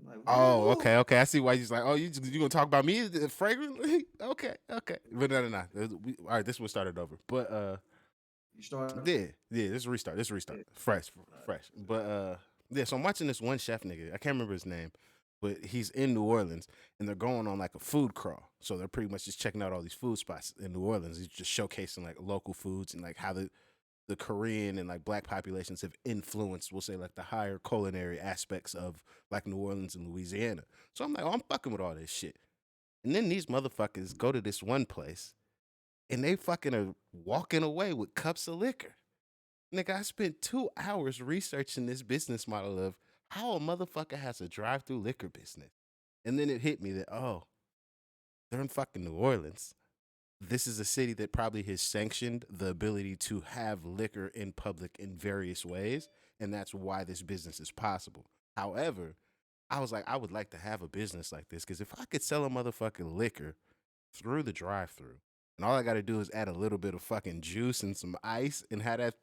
Like, Oh, woo. okay. I see why he's like, oh, you gonna talk about me fragrantly? Okay. But no. All right, this one started over. But You started. yeah. This restart. Yeah. Fresh. But yeah. So I'm watching this one chef nigga. I can't remember his name, but he's in New Orleans, and they're going on like a food crawl. So they're pretty much just checking out all these food spots in New Orleans. He's just showcasing like local foods and like how the Korean and like black populations have influenced, we'll say, like the higher culinary aspects of like New Orleans and Louisiana. So I'm like, oh, I'm fucking with all this shit. And then these motherfuckers go to this one place and they fucking are walking away with cups of liquor. Nigga, I spent 2 hours researching this business model of how a motherfucker has a drive-through liquor business. And then it hit me that, oh, they're in fucking New Orleans. This is a city that probably has sanctioned the ability to have liquor in public in various ways, and that's why this business is possible. However, I was like, I would like to have a business like this because if I could sell a motherfucking liquor through the drive-through, and all I got to do is add a little bit of fucking juice and some ice and have that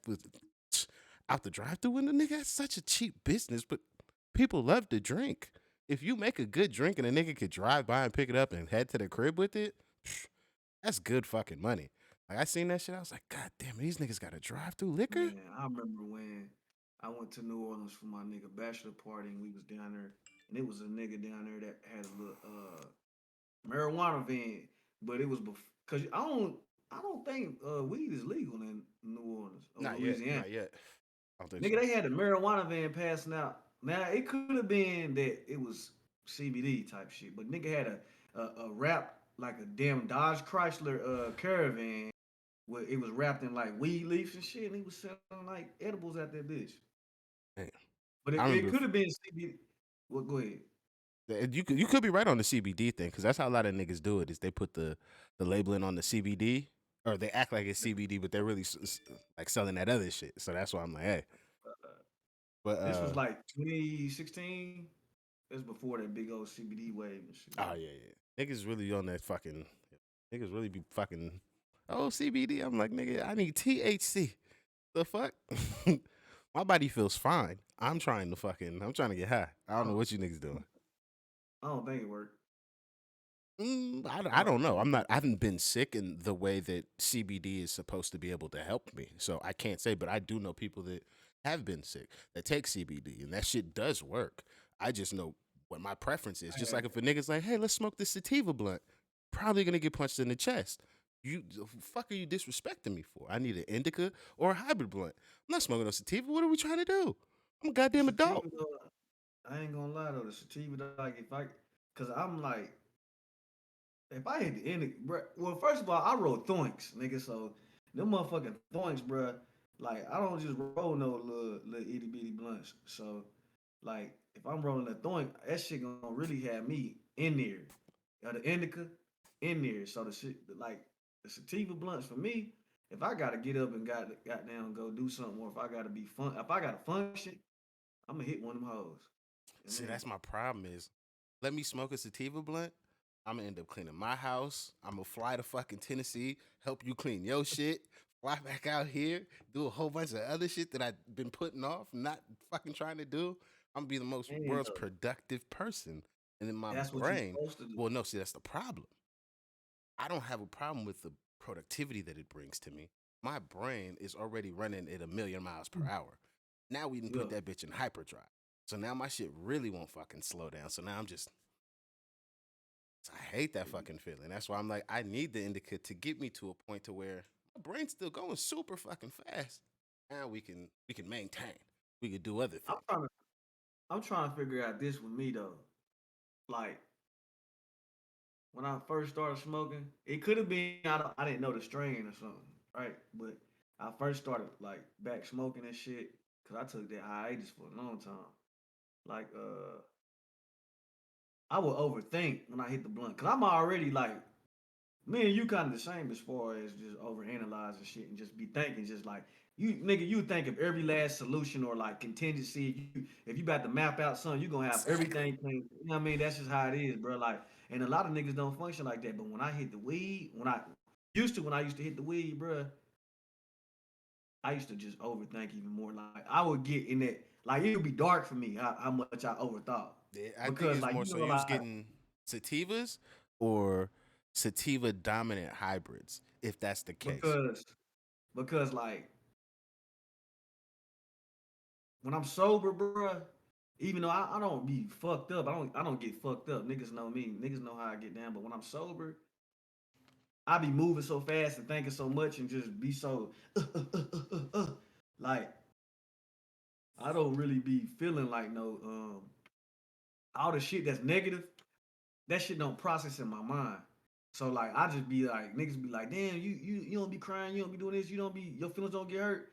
out the drive-through window, nigga, that's such a cheap business, but people love to drink. If you make a good drink and a nigga could drive by and pick it up and head to the crib with it, that's good fucking money. Like I seen that shit, I was like, God damn, these niggas got to drive through liquor. Man, I remember when I went to New Orleans for my nigga bachelor party and we was down there and it was a nigga down there that had a little marijuana van, but it was because I don't think weed is legal in New Orleans or Not yet, Louisiana. not yet. I don't think Nigga, so. they had a marijuana van passing out. Now it could have been that it was CBD type shit, but nigga had a wrap like a damn Dodge Chrysler Caravan where it was wrapped in like weed leaves and shit, and he was selling like edibles at that bitch. Damn. But I it remember could have been CBD. Well, go ahead. you could be right on the CBD thing because that's how a lot of niggas do it. Is they put the labeling on the CBD or they act like it's CBD, but they're really like selling that other shit. So that's why I'm like, hey, but This was like 2016. That's before that big old CBD wave and shit. oh yeah, niggas really on that fucking niggas really be fucking oh CBD. I'm like nigga, I need THC. The fuck? My body feels fine. I'm trying to get high. I don't know Oh, what you niggas doing. I don't think it worked. I I don't don't know. think I haven't been sick in the way that CBD is supposed to be able to help me. So I can't say, but I do know people that have been sick that take CBD and that shit does work. I just know what my preference is. I Just had like if a nigga's like, hey, let's smoke this sativa blunt, probably gonna get punched in the chest. You the fuck are you disrespecting me for? I need an indica or a hybrid blunt. I'm not smoking no sativa. What are we trying to do? I'm a the goddamn adult. sativa though. I ain't gonna lie though, the sativa like cause I'm like, if I hit the end, bruh, well, first of all, I roll thoinks, nigga. So them motherfucking thoinks, bruh. Like I don't just roll no little itty bitty blunts. So like if I'm rolling a thoink, that shit gonna really have me in there. The indica in there. So the shit like the sativa blunts for me. If I gotta get up and got down go do something, or if I gotta be fun, if I gotta function, I'm gonna hit one of them hoes. And See, then that's my problem is let me smoke a sativa blunt. I'm gonna end up cleaning my house. I'm gonna fly to fucking Tennessee, help you clean your shit, fly back out here, do a whole bunch of other shit that I've been putting off, not fucking trying to do. I'm gonna be the most and world's productive person. And in my that's what you're brain, supposed to do. well, no, see, that's the problem. I don't have a problem with the productivity that it brings to me. My brain is already running at a million miles per hour. Now we can Yeah. put that bitch in hyperdrive. So now my shit really won't fucking slow down. So now I'm just, I hate that fucking feeling. That's why I'm like, I need the indica to get me to a point to where my brain's still going super fucking fast. Now we can maintain. We could do other I'm things. trying to I'm trying to figure out this with me though. Like when I first started smoking, it could have been I didn't know the strain or something, right? But I first started like back smoking and shit because I took that hiatus for a long time. Like I would overthink when I hit the blunt because I'm already like me and you kind of the same as far as just overanalyzing shit and just be thinking just like you nigga you think of every last solution or like contingency. If you about to map out something, you gonna have Exactly. everything planned. You know what I mean? That's just how it is, bro. Like, and a lot of niggas don't function like that. But when I hit the weed, when I used to hit the weed, bro, I used to just overthink even more. Like I would get in that, like it would be dark for me how much I overthought. Yeah, I think because it's like more you so know you was like getting sativas or sativa dominant hybrids, if that's the case. because like when I'm sober, bruh, even though I don't be fucked up, I don't get fucked up. Niggas know me. Niggas know how I get down. But when I'm sober, I be moving so fast and thinking so much and just be so like I don't really be feeling like no all the shit that's negative, that shit don't process in my mind. So like I just be like niggas be like, damn, you don't be crying, you don't be doing this, you don't be your feelings don't get hurt.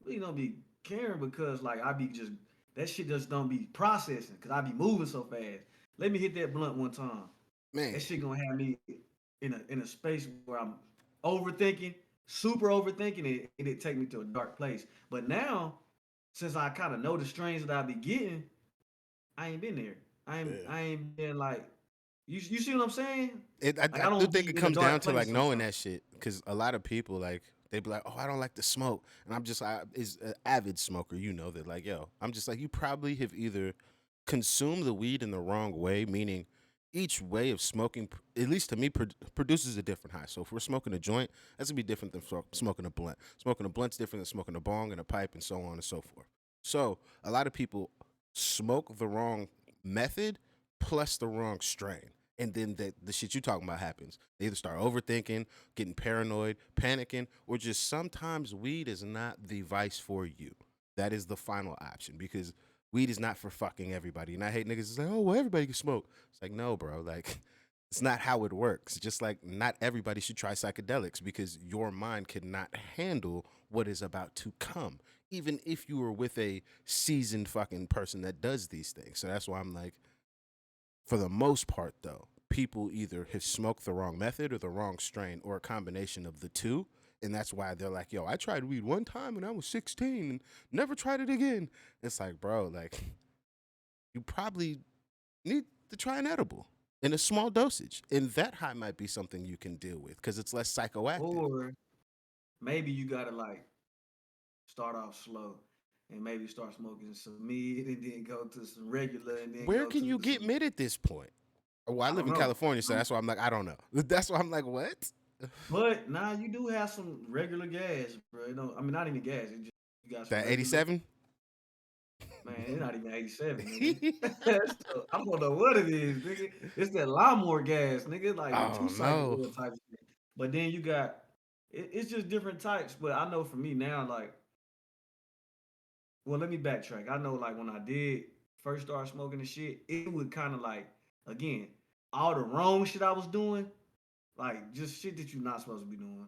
You don't be caring because like I be just that shit just don't be processing because I be moving so fast. Let me hit that blunt one time. Man, That shit gonna have me in a space where I'm overthinking, super overthinking it, and it take me to a dark place. But now, since I kind of know the strains that I be getting, I ain't been there. yeah. I ain't been like you see what I'm saying? Like I I do don't think be it in a comes dark down to place like knowing sometimes. that shit because a lot of people like they be like, oh, I don't like to smoke, and I'm just is an avid smoker. You know that, like, yo, I'm just like you probably have either consumed the weed in the wrong way, meaning each way of smoking, at least to me, produces a different high. So if we're smoking a joint, that's gonna be different than smoking a blunt. Smoking a blunt's different than smoking a bong and a pipe, and so on and so forth. So a lot of people smoke the wrong method plus the wrong strain. And then the shit you talking about happens. They either start overthinking, getting paranoid, panicking, or just sometimes weed is not the vice for you. That is the final option because weed is not for fucking everybody. And I hate niggas that say, oh, well, everybody can smoke. It's like, no, bro. Like, it's not how it works. Just like not everybody should try psychedelics because your mind cannot handle what is about to come, even if you were with a seasoned fucking person that does these things. So that's why I'm like, for the most part, though, people either have smoked the wrong method or the wrong strain or a combination of the two. And that's why they're like, yo, I tried weed one time when I was 16 and never tried it again. It's like, bro, like, you probably need to try an edible in a small dosage. And that high might be something you can deal with because it's less psychoactive. Or maybe you gotta like start off slow and maybe start smoking some mid and then go to some regular and then go Where can to you get some mid at this point? Well, I I live don't in know. California, so that's why I'm like, I don't know. That's why I'm like, what? But now you do have some regular gas, bro. You know, I mean, not even gas. It just you got some That regular. 87? Man, it's not even 87, nigga. So, I don't know what it is, nigga. It's that lawnmower gas, nigga, like the two Oh, cycle no. oil type shit. But then you got it's just different types. But I know for me now, like, well, let me backtrack. I know like when I did first start smoking the shit, it would kind of like again all the wrong shit I was doing, like just shit that you're not supposed to be doing.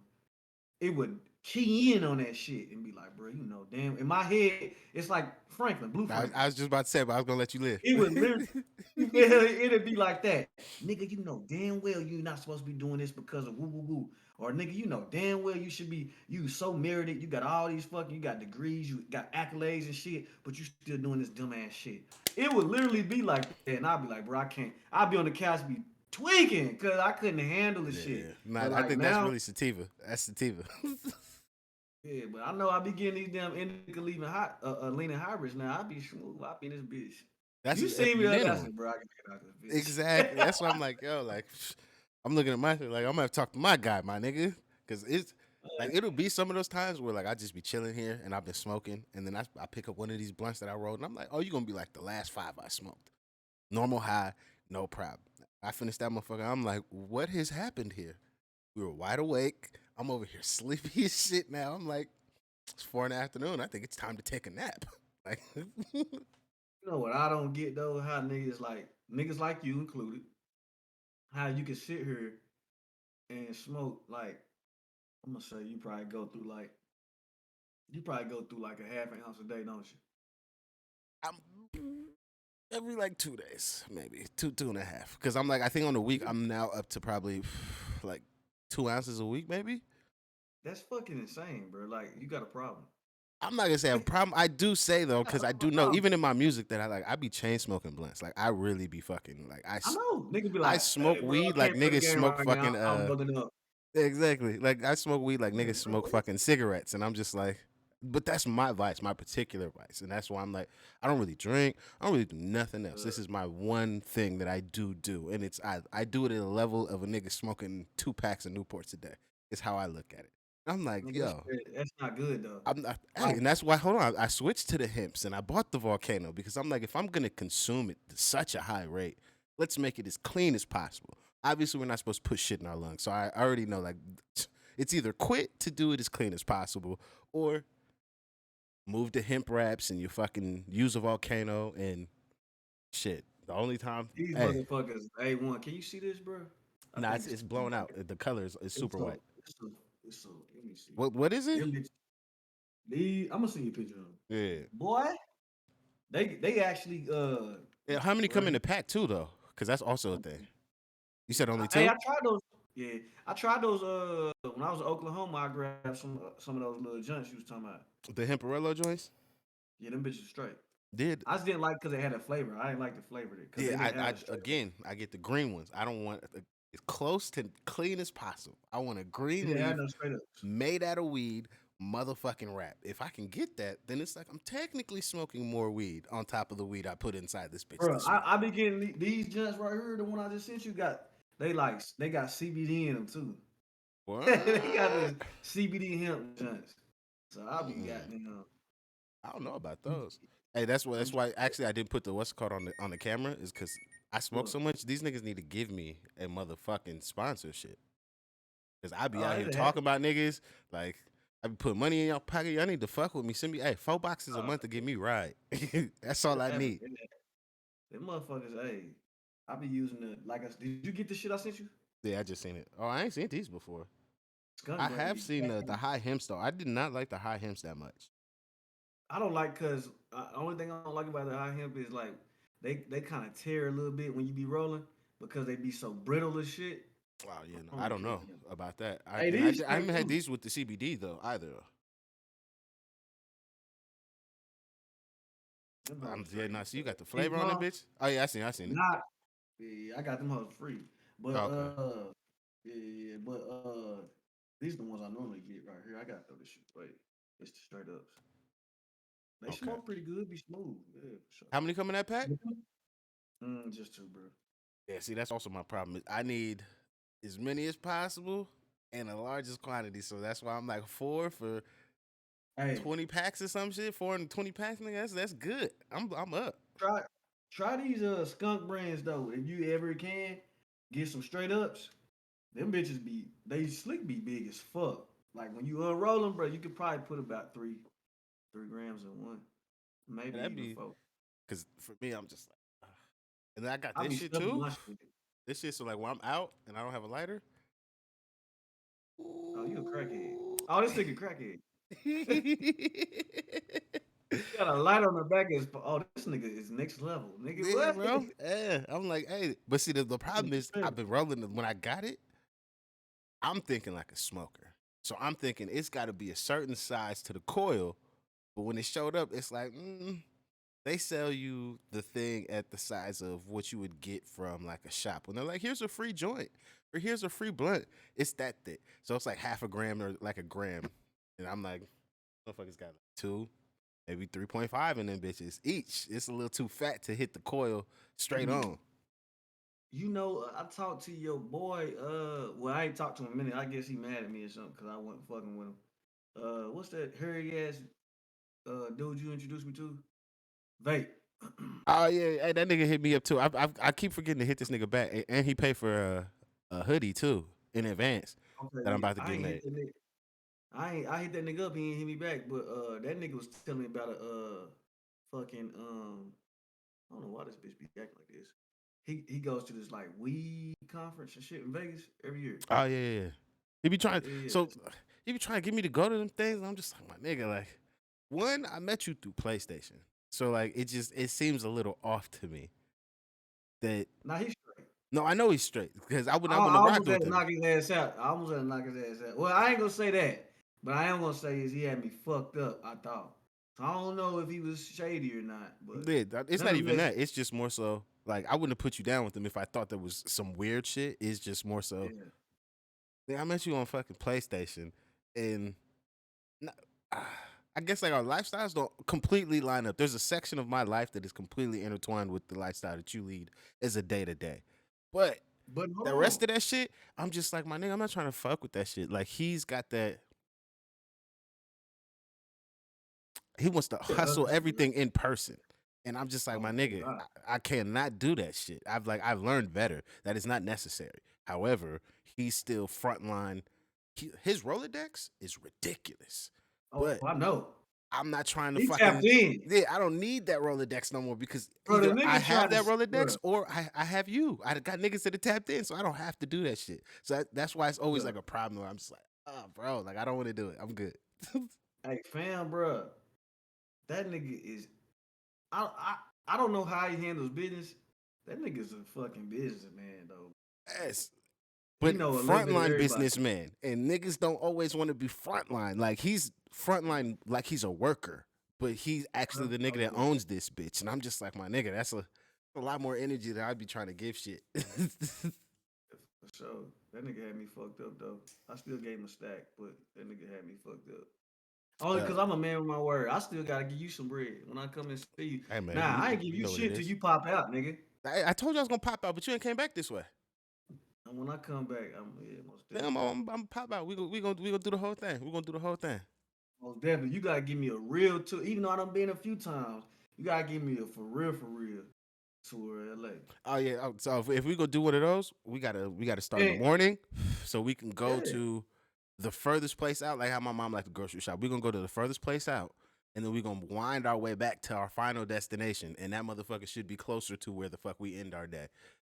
It would key in on that shit and be like, bro, you know, damn. In my head, it's like Franklin, Blue Franklin. I was just about to say, but I was going to let you It would live. literally, you feel it? It'd be like that. Nigga, you know damn well you're not supposed to be doing this because of woo woo woo. Or nigga, you know damn well you should be, you so merited, you got all these fucking, you got degrees, you got accolades and shit, but you still doing this dumbass shit. It would literally be like that. And I'd be like, bro, I can't. I'd be on the couch be tweaking because I couldn't handle the shit. Yeah. Nah, But I like think that's now, really sativa. That's sativa. yeah, but I know I be getting these damn indica leaning hybrids now. I be smooth. I be in this bitch. That's You at see me the other day, I minimum. said, bro, I gotta get out this Exactly. That's why I'm bitch. like, yo, like, I'm looking at my shit, like, I'm going to have to talk to my guy, my nigga. Because it's, like, it'll be some of those times where, like, I just be chilling here and I've been smoking. And then I pick up one of these blunts that I rolled. And I'm like, oh, you're going to be like the last five I smoked. Normal high, no problem. I finished that motherfucker. I'm like, what has happened here? We were wide awake. I'm over here sleepy as shit now. I'm like, it's 4 in the afternoon. I think it's time to take a nap. Like, You know what I don't get though? How niggas like you included, how you can sit here and smoke like I'm gonna say you probably go through like a half an ounce a day, don't you? I'm every like 2 days, maybe two and a half. Because I'm like, I think on the week I'm now up to probably like 2 ounces a week, maybe. That's fucking insane, bro. Like you got a problem. I'm not gonna say a problem. I do say though, because I do know problem. even in my music that I like, I be chain smoking blunts. Like I really be fucking like I know. Niggas be I like, smoke hey bro, weed I like can't play the niggas game smoke right fucking now. I'm bugging up. exactly. Like I smoke weed like Yeah, niggas bro, smoke what? fucking cigarettes, and I'm just like, but that's my vice, my particular vice, and that's why I'm like, I don't really drink. I don't really do nothing else. This is my one thing that I do, and it's I do it at a level of a nigga smoking 2 packs of Newports a day. Is how I look at it. I'm like, Nigga, yo, that's not good though. I'm not, hey, Like, and that's why. Hold on, I switched to the hemps and I bought the volcano because I'm like, if I'm gonna consume it at such a high rate, let's make it as clean as possible. Obviously, we're not supposed to put shit in our lungs, so I already know like it's either quit to do it as clean as possible or move to hemp wraps and you fucking use a volcano and shit. The only time, these hey, motherfuckers, A1. Can you see this, bro? I nah, think it's blown out. The color is it's super white. so it's so. Let me see. What is it? Them bitches. These, I'm gonna send you a picture of them. Yeah. Boy, they actually Yeah, how many come right in here. a pack too though? Because that's also a thing. You said only Hey, two? I tried those. Yeah, I tried those. When I was in Oklahoma, I grabbed some of those little junks you was talking about. The Hemperello joints? Yeah, them bitches straight. Did I just didn't like because they had a flavor. I didn't like the flavor because yeah, they didn't have I a straight. again I get the green ones. I don't want as close to clean as possible. I want a They green didn't have leaf no straight ups. made out of weed, motherfucking wrap. If I can get that, then it's like I'm technically smoking more weed on top of the weed I put inside this bitch to Bro, smoke. I be getting these junks right here. The one I just sent you got they got CBD in them too. They got What? this CBD hemp junks. So I'll be Mm, goddamn. I don't know about those. Hey, that's I'm why actually I didn't put the what's it called on the camera is because I smoke what? so much. These niggas need to give me a motherfucking sponsorship. Cause I be Oh, out here it had. talking about niggas. Like I be putting money in your pocket. Y'all need to fuck with me. Send me 4 boxes a Oh, month to get me right. That's all I it need. had. Them motherfuckers. Hey, I be using the like. Did you get the shit I sent you? Yeah, I just seen it. Oh, I ain't seen these before. Skunk I brain have be seen the cracking. high hemps though. I did not like the high hemps that much. I don't like because the only thing I don't like about the high hemp is like they kind of tear a little bit when you be rolling because they be so brittle as shit. Wow, yeah, no, I don't I really don't care know for them. about that. Hey, these I straight haven't had too. these with the CBD though either. Them hoes Yeah, straight. no, so you got the Pink flavor on that moss, bitch. Oh yeah, I seen it. not. Yeah, I got them hoes free. But Oh, okay, yeah, but these are the ones I normally get right here. I got throw this shit away. It's the straight ups. They okay. smoke pretty good, be smooth. Yeah, for sure. How many come in that pack? Just two, bro. Yeah, see, that's also my problem. I need as many as possible and the largest quantity. So that's why I'm like 4 for Hey, 20 packs or some shit. 420 packs, nigga. That's good. I'm up. try try these skunk brands though. If you ever can, get some straight ups. Them bitches be they slick be big as fuck. Like when you unroll them, bro, you could probably put about 3 grams in one, maybe And that'd even be four. because for me, I'm just like, and then I got I this be shit stuffing too. my shit. This shit, so like when I'm out and I don't have a lighter, Oh, you a crackhead. ooh. Oh, this nigga crackhead. He got a light on the back of his. Oh, this nigga is next level. Nigga, Yeah, what? bro. Yeah, I'm like, hey, but see, the problem is I've been rolling. When I got it, I'm thinking like a smoker. So I'm thinking it's got to be a certain size to the coil. But when it showed up, it's like they sell you the thing at the size of what you would get from like a shop. When they're like, here's a free joint or here's a free blunt, it's that thick. So it's like half a gram or like a gram. And I'm like, motherfuckers got like 2, maybe 3.5 in them bitches each. It's a little too fat to hit the coil straight Hey, on. you know, I talked to your boy. Well, I ain't talked to him in a minute. I guess he mad at me or something because I wasn't fucking with him. What's that hairy ass dude you introduced me to? Vape. Oh yeah, hey, that nigga hit me up too. I keep forgetting to hit this nigga back, and he paid for a hoodie too in advance Okay, that I'm yeah, about to I get ain't hit made. that nigga. I hit that nigga up. He ain't hit me back, but that nigga was telling me about a fucking I don't know why this bitch be acting like this. He goes to this like weed conference and shit in Vegas every year. Oh yeah. He be trying. Yeah, So he be trying to get me to go to them things. And I'm just like, my nigga, like, one, I met you through PlayStation, so like it seems a little off to me that nah, he's straight. no, I know he's straight because I I wouldn't have rocked almost had with to him. knock his ass out. I almost had to knock his ass out. Well, I ain't gonna say that, but I am gonna say is he had me fucked up. I thought. So I don't know if he was shady or not, but Yeah, it's not even nonetheless, that. It's just more so like I wouldn't have put you down with him if I thought there was some weird shit. It's just more so. yeah. Yeah, I met you on fucking PlayStation, and I guess like our lifestyles don't completely line up. There's a section of my life that is completely intertwined with the lifestyle that you lead as a day to day. But But hold the on. rest of that shit, I'm just like, my nigga, I'm not trying to fuck with that shit. Like he's got that. He wants to Yeah, hustle everything in person. And I'm just like, my oh nigga, God. I cannot do that shit. I've learned better. That is not necessary. However, he's still frontline. His Rolodex is ridiculous. Oh, But I know. I'm not trying to He tapped fucking in. yeah, I don't need that Rolodex no more because Bro, the either I nigga have tried to, that Rolodex bro, or I have you. I got niggas that are tapped in, so I don't have to do that shit. So that's why it's always bro. like a problem where I'm just like, oh, bro, like I don't want to do it. I'm good. Hey, fam, bro, that nigga is. I I I don't know how he handles business. That nigga's a fucking businessman though. Yes, He but know a little bit of frontline everybody. businessman and niggas don't always want to be frontline. Like he's frontline, like he's a worker, but he's actually the nigga that Okay, owns this bitch. And I'm just like, my nigga, that's a lot more energy than I'd be trying to give shit. for sure. That nigga had me fucked up though. I still gave him a stack, but that nigga had me fucked up. Only uh, because I'm a man with my word. I still gotta give you some bread when I come and see you. hey man, Nah, I ain't give you you know what it shit till is. you pop out, nigga. I told you I was gonna pop out, but you ain't came back this way. And when I come back, I'm yeah, most Damn, definitely. I'm pop out. We gonna do the whole thing. We gonna do the whole thing. Most definitely. You gotta give me a real tour. Even though I done been a few times, you gotta give me a for real tour of LA. Oh yeah. So if we go do one of those, we gotta start in the And morning, so we can go yeah. to the furthest place out. Like how my mom like the grocery shop. We gonna go to the furthest place out, and then we gonna wind our way back to our final destination. And that motherfucker should be closer to where the fuck we end our day.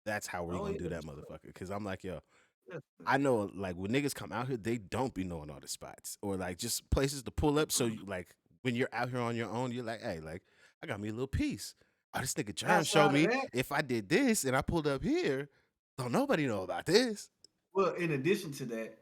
That's how we Oh gonna yeah, do that motherfucker. Cause I'm like, yo, definitely. I know like when niggas come out here, they don't be knowing all the spots or like just places to pull up. So you like when you're out here on your own, you're like, hey, like I got me a little piece. Oh, this nigga Jerm showed Outside of me that, if I did this and I pulled up here, don't nobody know about this. well, in addition to that,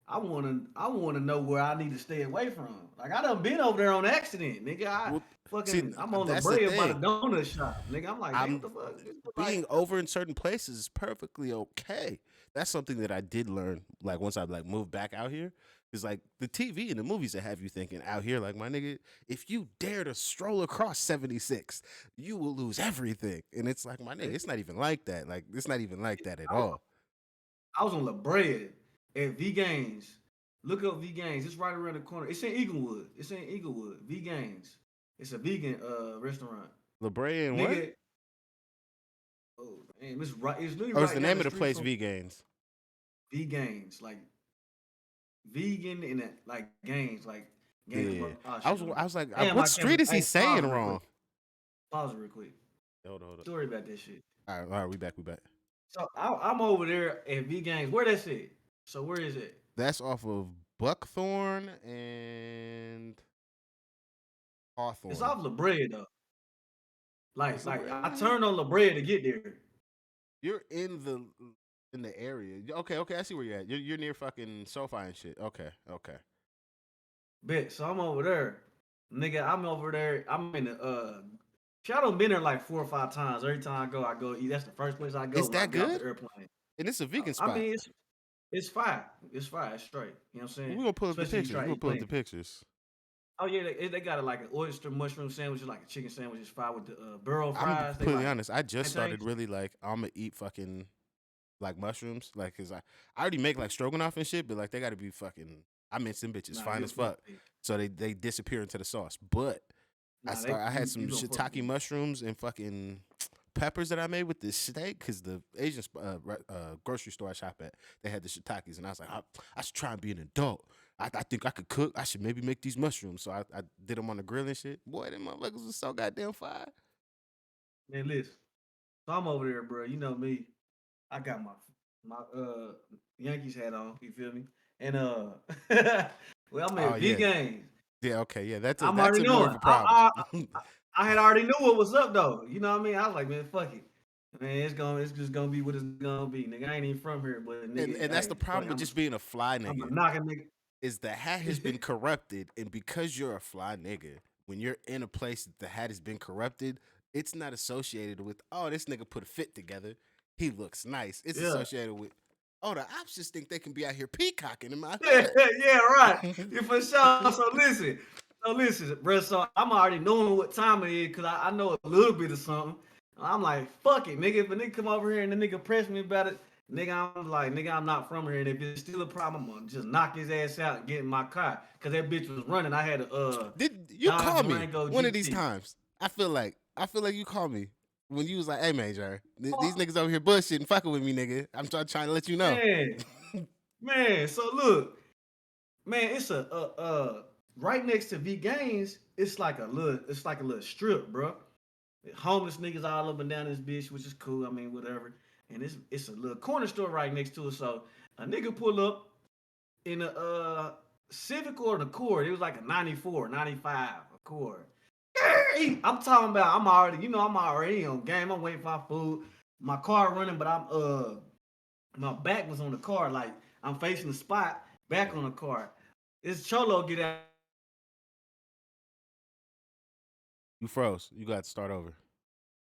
I wanna know where I need to stay away from. Like I done been over there on accident, nigga. Well, see, I'm on La that's the Brea by the thing. donut shop, nigga. I'm like, damn, what I'm the fuck? This look like being over in certain places is perfectly okay. That's something that I did learn. Like once I like moved back out here, is like the TV and the movies that have you thinking out here, like my nigga, if you dare to stroll across 76, you will lose everything. And it's like my nigga, it's not even like that. Like it's not even like that at all. I was on La Brea at V Gaines. Look up V Gaines. It's right around the corner. It's in Eaglewood. It's in Eaglewood. V Gaines. It's a vegan restaurant. La Brea and what? Nigga, oh man, it's right. It's literally Or is right the down name the of the street place from V Gaines? V Gaines. Like vegan and that like gains like gains. Yeah. Oh I shit, was hold on. I was like, Damn, what I can't. street is he Hey, saying wrong? Pause it real quick. Hold on. Story about this shit. All right, we back. So I'm over there at V Gaines. Where that's it? So where is it? That's off of Buckthorn and It's Hawthorne. off La Brea though. It's La Like I Brea. turned on La Brea to get there. You're in the area. Okay, I see where you're at. You're near fucking SoFi and shit. Okay. Bet. So I'm over there. Nigga, I'm over there. I'm in the shit, I done been there like 4 or 5 times. Every time I go eat. That's the first place I go It's when I that get off the good? airplane. And it's a vegan I spot. mean it's fine. It's fine. It's straight. You know what I'm We're saying? gonna pull up the Especially if you pictures. try We're to gonna eat pull up the clean. pictures. Oh yeah, they got it like an oyster mushroom sandwich, like a chicken sandwich is fine with the burrow I'm fries. They completely like honest. I just started plantains. really like I'm gonna eat fucking like mushrooms. Like cause I already make like stroganoff and shit, but like they gotta be fucking I mix them bitches Nah, fine as fuck. So they disappear into the sauce. But I had some you gonna fuck with shiitake these. mushrooms and fucking peppers that I made with this steak because the Asian grocery store I shop at, they had the shiitakes, and I was like, I should try and be an adult. I think I could cook. I should maybe make these mushrooms. So I did them on the grill and shit. Boy, them motherfuckers was so goddamn fire. Man, listen. So I'm over there, bro. You know me. I got my Yankees hat on. You feel me? And well, I'm Oh at V yeah, games. yeah, okay, yeah. I'm That's already a more knowing. of a problem. I had already knew what was up though. You know what I mean? I was like, man, fuck it. Man, it's just gonna be what it's gonna be. Nigga, I ain't even from here, but nigga, And that's hey, the fuck problem it. with just being a fly I'm a nigga. knocking nigga. Is the hat has been corrupted, and because you're a fly nigga, when you're in a place that the hat has been corrupted, it's not associated with this nigga put a fit together. He looks nice. It's Yeah. associated with the ops just think they can be out here peacocking in my Yeah, hood. yeah, right. Yeah, for sure. So listen. So listen, bro. So I'm already knowing what time it is because I know a little bit of something. I'm like, fuck it, nigga. If a nigga come over here and the nigga press me about it, nigga, I'm like, nigga, I'm not from here. And if it's still a problem, I'm gonna just knock his ass out and get in my car. Cause that bitch was running. I had a Did you Dodge call me Durango one of these GT. times? I feel like you called me when you was like, "Hey, Major, these niggas over here bullshitting, fucking with me, nigga. I'm trying to let you know." Man, man. So look, man, it's right next to V Gaines. It's like a little strip, bro. Homeless niggas all up and down this bitch, which is cool. I mean, whatever. And it's a little corner store right next to it. So a nigga pull up in a Civic or an Accord. It was like a 94, 95 Accord. I'm talking about I'm already on game. I'm waiting for my food. My car running, but my back was on the car. Like I'm facing the spot, back on the car. This cholo get out. You froze. You got to start over.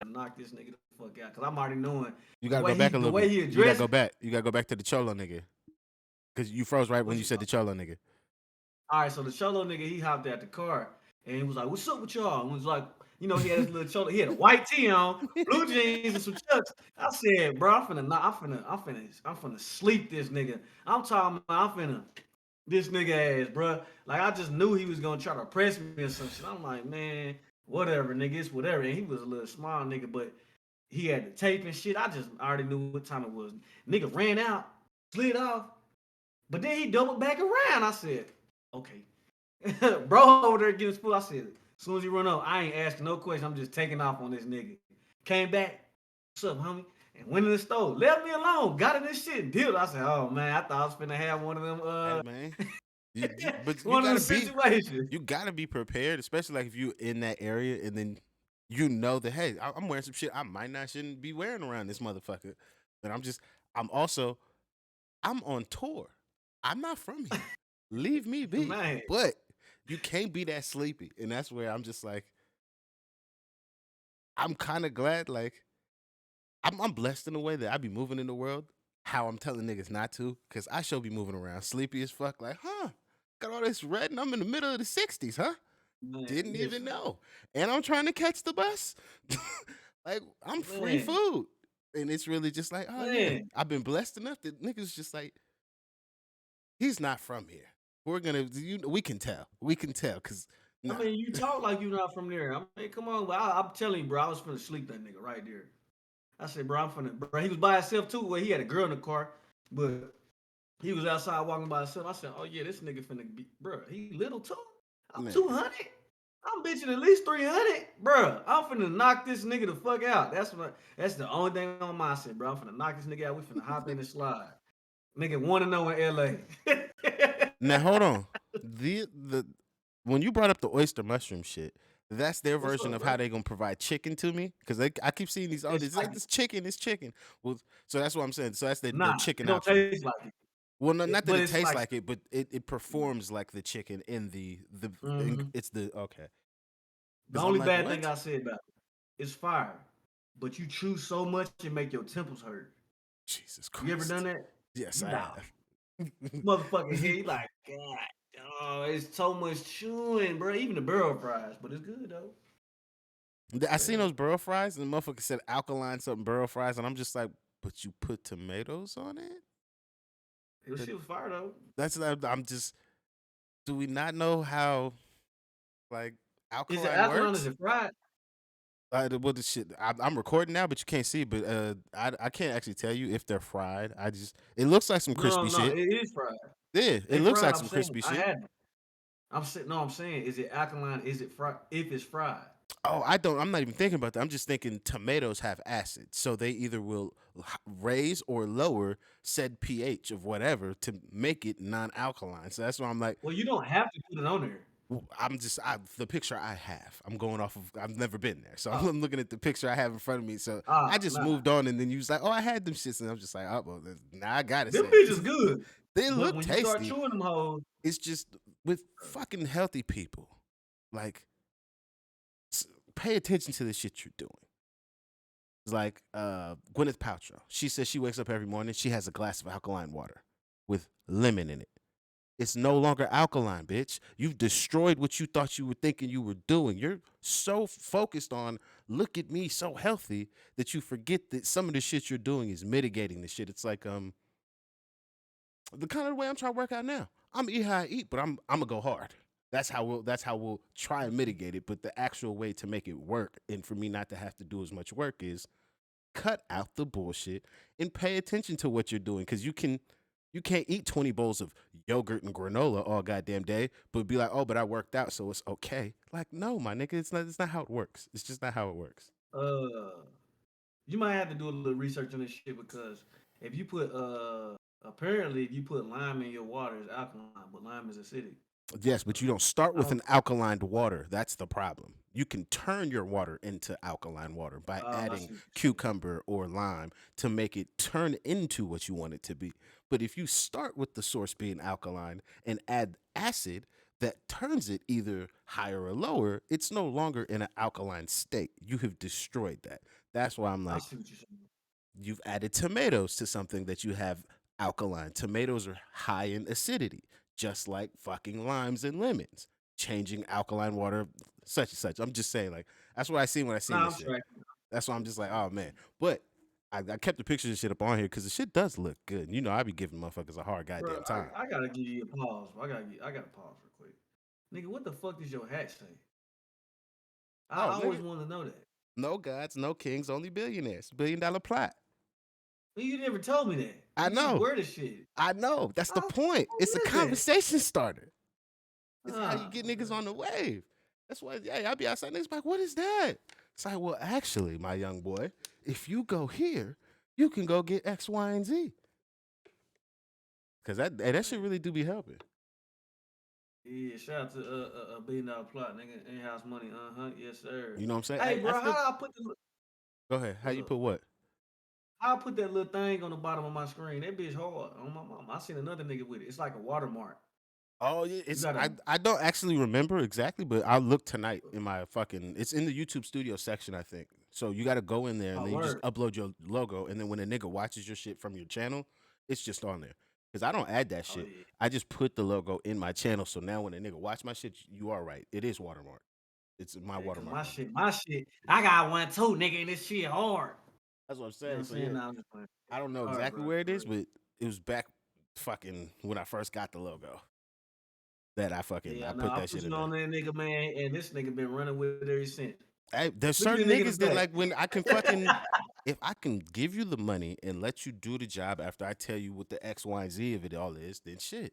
Knock this nigga the fuck out. Cause I'm already knowing You the got to way go back he a the little way bit. he You got to addressed. go back. You got to go back to the cholo nigga because you froze right when What you you said the cholo nigga. All right, so the cholo nigga, he hopped out the car and he was like, "What's up with y'all?" And was like, he had his little cholo. He had a white tee on, blue jeans, and some chucks. I said, "Bro, I'm finna sleep this nigga. I'm talking about, I'm finna this nigga ass, bro. Like I just knew he was gonna try to press me or some shit. I'm like, man, whatever, nigga, it's whatever." And he was a little small nigga, but he had the tape and shit. I just already knew what time it was. Nigga ran out, slid off, but then he doubled back around. I said, okay. Bro over there getting spooled. I said, as soon as he run up, I ain't asking no question. I'm just taking off on this nigga. Came back, what's up, homie? And went in the store. Left me alone. Got in this shit and deal. I said, oh man, I thought I was finna have one of them Hey man, but one of them situations. you gotta be prepared, especially like if you in that area and then you know that hey, I'm wearing some shit I might not shouldn't be wearing around this motherfucker. But I'm also I'm on tour. I'm not from here. Leave me be. Man. But you can't be that sleepy, and that's where I'm just like I'm kind of glad like I'm blessed in a way that I be moving in the world how I'm telling niggas not to, cause I should be moving around sleepy as fuck. Like, got all this red, and I'm in the middle of the '60s, huh? Man, Didn't even listen. know, and I'm trying to catch the bus. Like, I'm free Man. food, and it's really just like, oh yeah, Man. I've been blessed enough that niggas just like he's not from here. We can tell, cause I nah, mean, you talk like you're not from there. I mean, come on, but I'm telling you, bro, I was finna sleep that nigga right there. I said, bro, I'm finna, bro. He was by himself too. Well, he had a girl in the car, but he was outside walking by himself. I said, oh yeah, this nigga finna be, bro. He little too. I'm man. 200. I'm bitching at least 300, bro. I'm finna knock this nigga the fuck out. That's the only thing on my shit, bro. I'm finna knock this nigga out. We finna hop in the slide. Nigga want to know in LA. Now hold on. The when you brought up the oyster mushroom shit, that's their What's version up, of bro? how they gonna provide chicken to me because I keep seeing these. Oh, It's it's like, like this chicken. It's chicken. Well, so that's what I'm saying. So that's their nah, it chicken don't option. taste like it. Well, no, not that But it it's tastes like, like it, but it performs like the chicken in mhm. it's the okay. The Because I'm only like, bad thing what? I said about it is fire. But you chew so much it make your temples hurt. Jesus You ever done Christ. that? Yes, You I like have. motherfucking head. You like, God, oh, it's so much chewing, bro. Even the barrel fries, but it's good though. I Straight seen up. those burro fries and the motherfucker said alkaline something burro fries, and I'm just like, but you put tomatoes on it? It was That- shit was fire though. I'm just. Do we not know how like Is it alkaline alkaline? Is works? it fried? What the shit? I'm recording now, but you can't see. But I can't actually tell you if they're fried. It looks like some No, crispy no, no. shit. It is fried. Yeah, it They looks fried. like I'm some saying crispy I shit. had them. I'm saying, is it alkaline? Is it fried? If it's fried, Oh, I don't. I'm not even thinking about that. I'm just thinking tomatoes have acid, so they either will raise or lower said pH of whatever to make it non-alkaline. So that's why I'm like, well, you don't have to put it on there. the picture I have. I'm going off of. I've never been there, so Oh, I'm looking at the picture I have in front of me. So I just nah. moved on, and then you was like, "Oh, I had them shits," and I'm just like, "Oh, well, now I gotta Them say it." bitches good, They but look when you start tasty. chewing them hoes, It's just with fucking healthy people, like pay attention to the shit you're doing. It's like Gwyneth Paltrow. She says she wakes up every morning. She has a glass of alkaline water with lemon in it. It's no longer alkaline, bitch. You've destroyed what you thought you were thinking you were doing. You're so focused on look at me so healthy that you forget that some of the shit you're doing is mitigating the shit. It's like the kind of way I'm trying to work out now. I'm eat how I eat, but I'm gonna go hard. That's how we'll try and mitigate it. But the actual way to make it work and for me not to have to do as much work is cut out the bullshit and pay attention to what you're doing. Cause you can't eat 20 bowls of yogurt and granola all goddamn day, but be like, oh, but I worked out, so it's okay. Like, no, my nigga, it's not how it works. It's just not how it works. Uh, you might have to do a little research on this shit because if you put apparently if you put lime in your water, it's alkaline, but lime is acidic. Yes, but you don't start I with don't. an alkaline water. That's the problem. You can turn your water into alkaline water by I adding see what you're saying. cucumber or lime to make it turn into what you want it to be. But if you start with the source being alkaline and add acid that turns it either higher or lower, it's no longer in an alkaline state. You have destroyed that. That's why I'm I like, see what you're saying. you've added tomatoes to something that you have alkaline. Tomatoes are high in acidity, just like fucking limes and lemons. Changing alkaline water, such and such. I'm just saying, like, that's what I seen when I seen Nah, this I'm shit. tracking. That's why I'm I'm just like, oh tracking. man. But I kept the pictures and shit up on here because the shit does look good. You know, I be giving motherfuckers a hard Bro, goddamn time. I gotta give you a pause. I gotta pause real quick. Nigga, what the fuck does your hat say? Oh, I always nigga, wanted to know that. no gods, no kings, only billionaires. $1 billion plot. You never told me that. I You just know. wear the shit. I know. That's the How the point. It's a fuck is that? conversation starter. It's how you Ah, get niggas man. on the wave. That's why, yeah, I'll be outside niggas like, what is that? It's like, well, actually, my young boy, if you go here, you can go get X, Y, and Z. Cause that shit Man. really do be helping. Yeah, shout out to $1 billion plot, nigga. In-house money, yes sir. You know what I'm saying? Hey, I bro, how still do I put the go ahead. How what's you up? put what? How I put that little thing on the bottom of my screen? That bitch hard on my mom. I seen another nigga with it. It's like a watermark. Oh yeah, You it's gotta. I don't actually remember exactly, but I'll look tonight in my fucking. It's in the YouTube studio section, I think. So you got to go in there and Oh, then you just word. upload your logo, and then when a nigga watches your shit from your channel, it's just on there. Cause I don't add that Oh shit. yeah. I just put the logo in my channel. So now when a nigga watch my shit, you are right. It is watermark. It's my Yeah, cause watermark on there. my shit, I got one too, nigga, and this shit hard. That's what I'm You know what saying. I'm So saying? yeah, Nah, I'm just playing. I don't know All right, exactly bro, where it for is, real. but it was back fucking when I first got the logo that Yeah, I I know. put I that put shit you in on there. that nigga, man, and this nigga been running with it ever since. There's Look at the certain nigga in the niggas that back. like when I can fucking if I can give you the money and let you do the job after I tell you what the X, Y, and Z of it all is, then shit.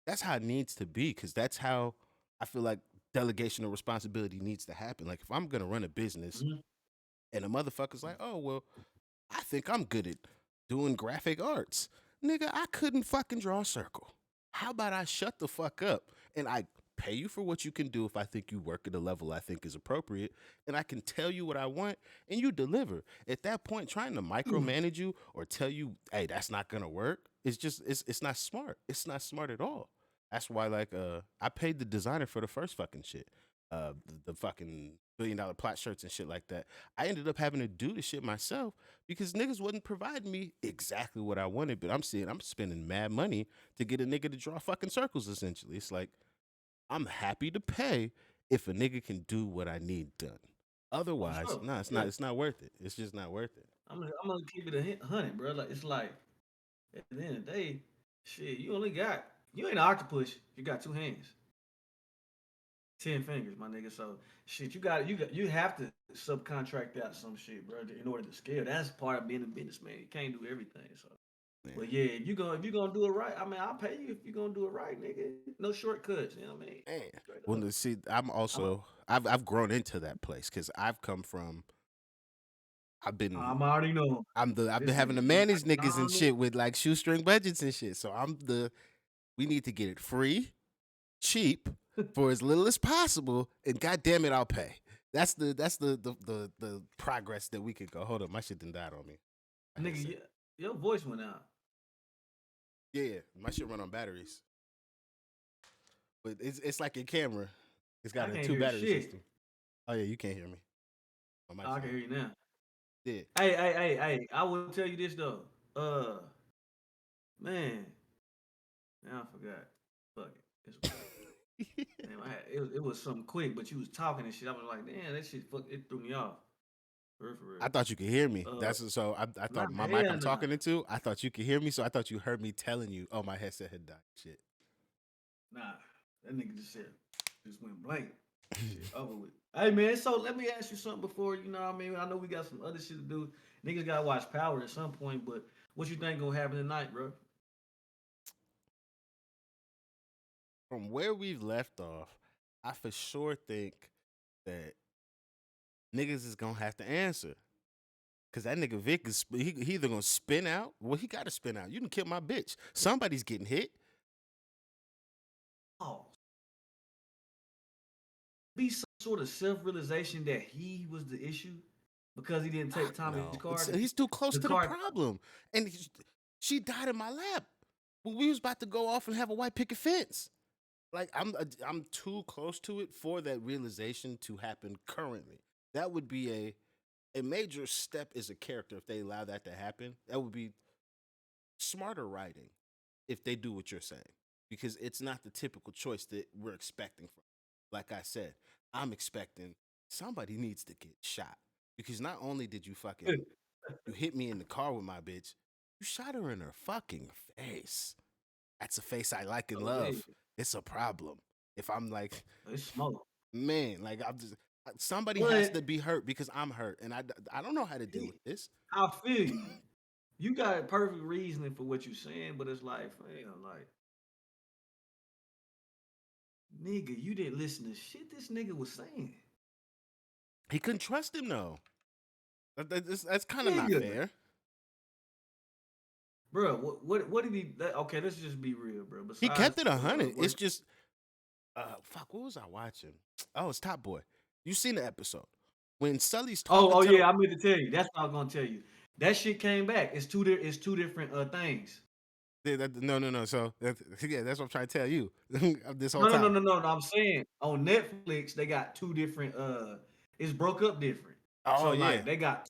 That's how it needs to be because that's how I feel like delegation of responsibility needs to happen. Like if I'm gonna run a business Mhm. and a motherfucker's like, oh well, I think I'm good at doing graphic arts. Nigga, I couldn't fucking draw a circle. How about I shut the fuck up and I pay you for what you can do if I think you work at a level I think is appropriate and I can tell you what I want and you deliver. At that point, trying to micromanage you or tell you, hey, that's not gonna work, it's not smart. It's not smart at all. That's why like I paid the designer for the first fucking shit. The fucking $1 billion plot shirts and shit like that. I ended up having to do the shit myself because niggas wasn't providing me exactly what I wanted. But I'm seeing I'm spending mad money to get a nigga to draw fucking circles. Essentially, it's like I'm happy to pay if a nigga can do what I need done. For Otherwise, sure. no, it's not. Yeah. It's not worth it. It's just not worth it. I'm gonna keep it a hundred, bro. Like it's like at the end of the day, shit, you ain't an octopus. You got two hands, 10 fingers, my nigga. So shit, you have to subcontract out some shit, bro, in order to scale. That's part of being a businessman. You can't do everything. So, Man, but yeah, if you gonna do it right, I mean, I'll pay you if you gonna do it right, nigga. No shortcuts. You know what I mean? man. Straight Well, up. see, I'm I'm a, also I've grown into that place because I've come from. I've been I'm already know I've been this having nigga. to You manage niggas and McDonald. shit with like shoestring budgets and shit. So I'm the we need to get it free, cheap, for as little as possible, and goddamn it, I'll pay. That's the progress that we could go. Hold up, my shit didn't die on me. My Nigga, headset. your voice went out. Yeah, yeah, my shit run on batteries, but it's like your camera. It's I got a can't two hear battery shit. system. Oh yeah, you can't hear me. My Oh, mic's I can on. hear you now. Yeah. Hey! I will tell you this though. Man, now I forgot. fuck it. It's whatever. Damn, it was something quick, but you was talking and shit. I was like, damn, that shit it threw me off. For I real. thought you could hear me. Uh, That's so. I nah, thought my mic hell I'm nah. talking into. I thought you could hear me, so I thought you heard me telling you. Oh, my headset had died. Shit. Nah. That nigga just said, just went blank. Shit, over with. Hey man, so let me ask you something before, you know what I mean? I know we got some other shit to do. Niggas gotta watch Power at some point, but what you think gonna happen tonight, bro? From where we've left off, I for sure think that niggas is gonna have to answer. Cause that nigga Vic is he either gonna spin out. Well, he gotta spin out. You done kill my bitch. Somebody's getting hit. Oh, be some sort of self-realization that he was the issue because he didn't take Fuck Tommy's no. card. He's too close The to the card. problem. And she died in my lap. When we was about to go off and have a white picket fence. Like I'm too close to it for that realization to happen currently. That would be a major step as a character if they allow that to happen. That would be smarter writing if they do what you're saying. Because it's not the typical choice that we're expecting from. Like I said, I'm expecting somebody needs to get shot. Because not only did you hit me in the car with my bitch, you shot her in her fucking face. That's a face I like and Oh yeah, love. It's a problem. If I'm like, it's smoke. man, like I'm just somebody has But to be hurt because I'm hurt, and I don't know how to deal with this. I feel you. You got perfect reasoning for what you're saying, but it's like, fam, like, nigga, you didn't listen to shit this nigga was saying. He couldn't trust him though. That's kind of not Nigga, fair. bro, what did he? Okay, let's just be real, bro. He Besides, kept it 100. what? It's just, fuck. What was I watching? Oh, it's Top Boy. You seen the episode when Sully's talking Oh to the yeah, I meant to tell you. That's what I was gonna tell you. That shit came back. It's two different things. no. So yeah, that's what I'm trying to tell you this whole No, no, no, time. no, no, no. I'm saying on Netflix they got two different. It's broke up different. Oh So yeah. like they got.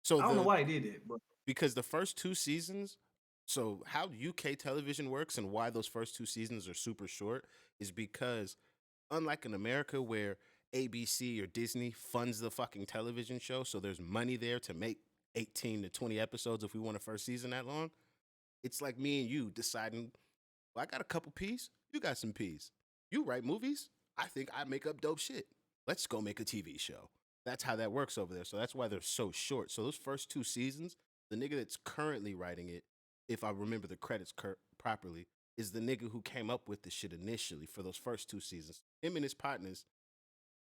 So I don't know the why they did that, but because the first two seasons, so how UK television works and why those first two seasons are super short is because unlike in America where ABC or Disney funds the fucking television show, so there's money there to make 18 to 20 episodes if we want a first season that long. It's like me and you deciding, well, I got a couple P's, you got some P's. You write movies, I think I make up dope shit. Let's go make a TV show. That's how that works over there. So that's why they're so short. So those first two seasons, the nigga that's currently writing it, if I remember the credits properly, is the nigga who came up with the shit initially for those first two seasons. Him and his partners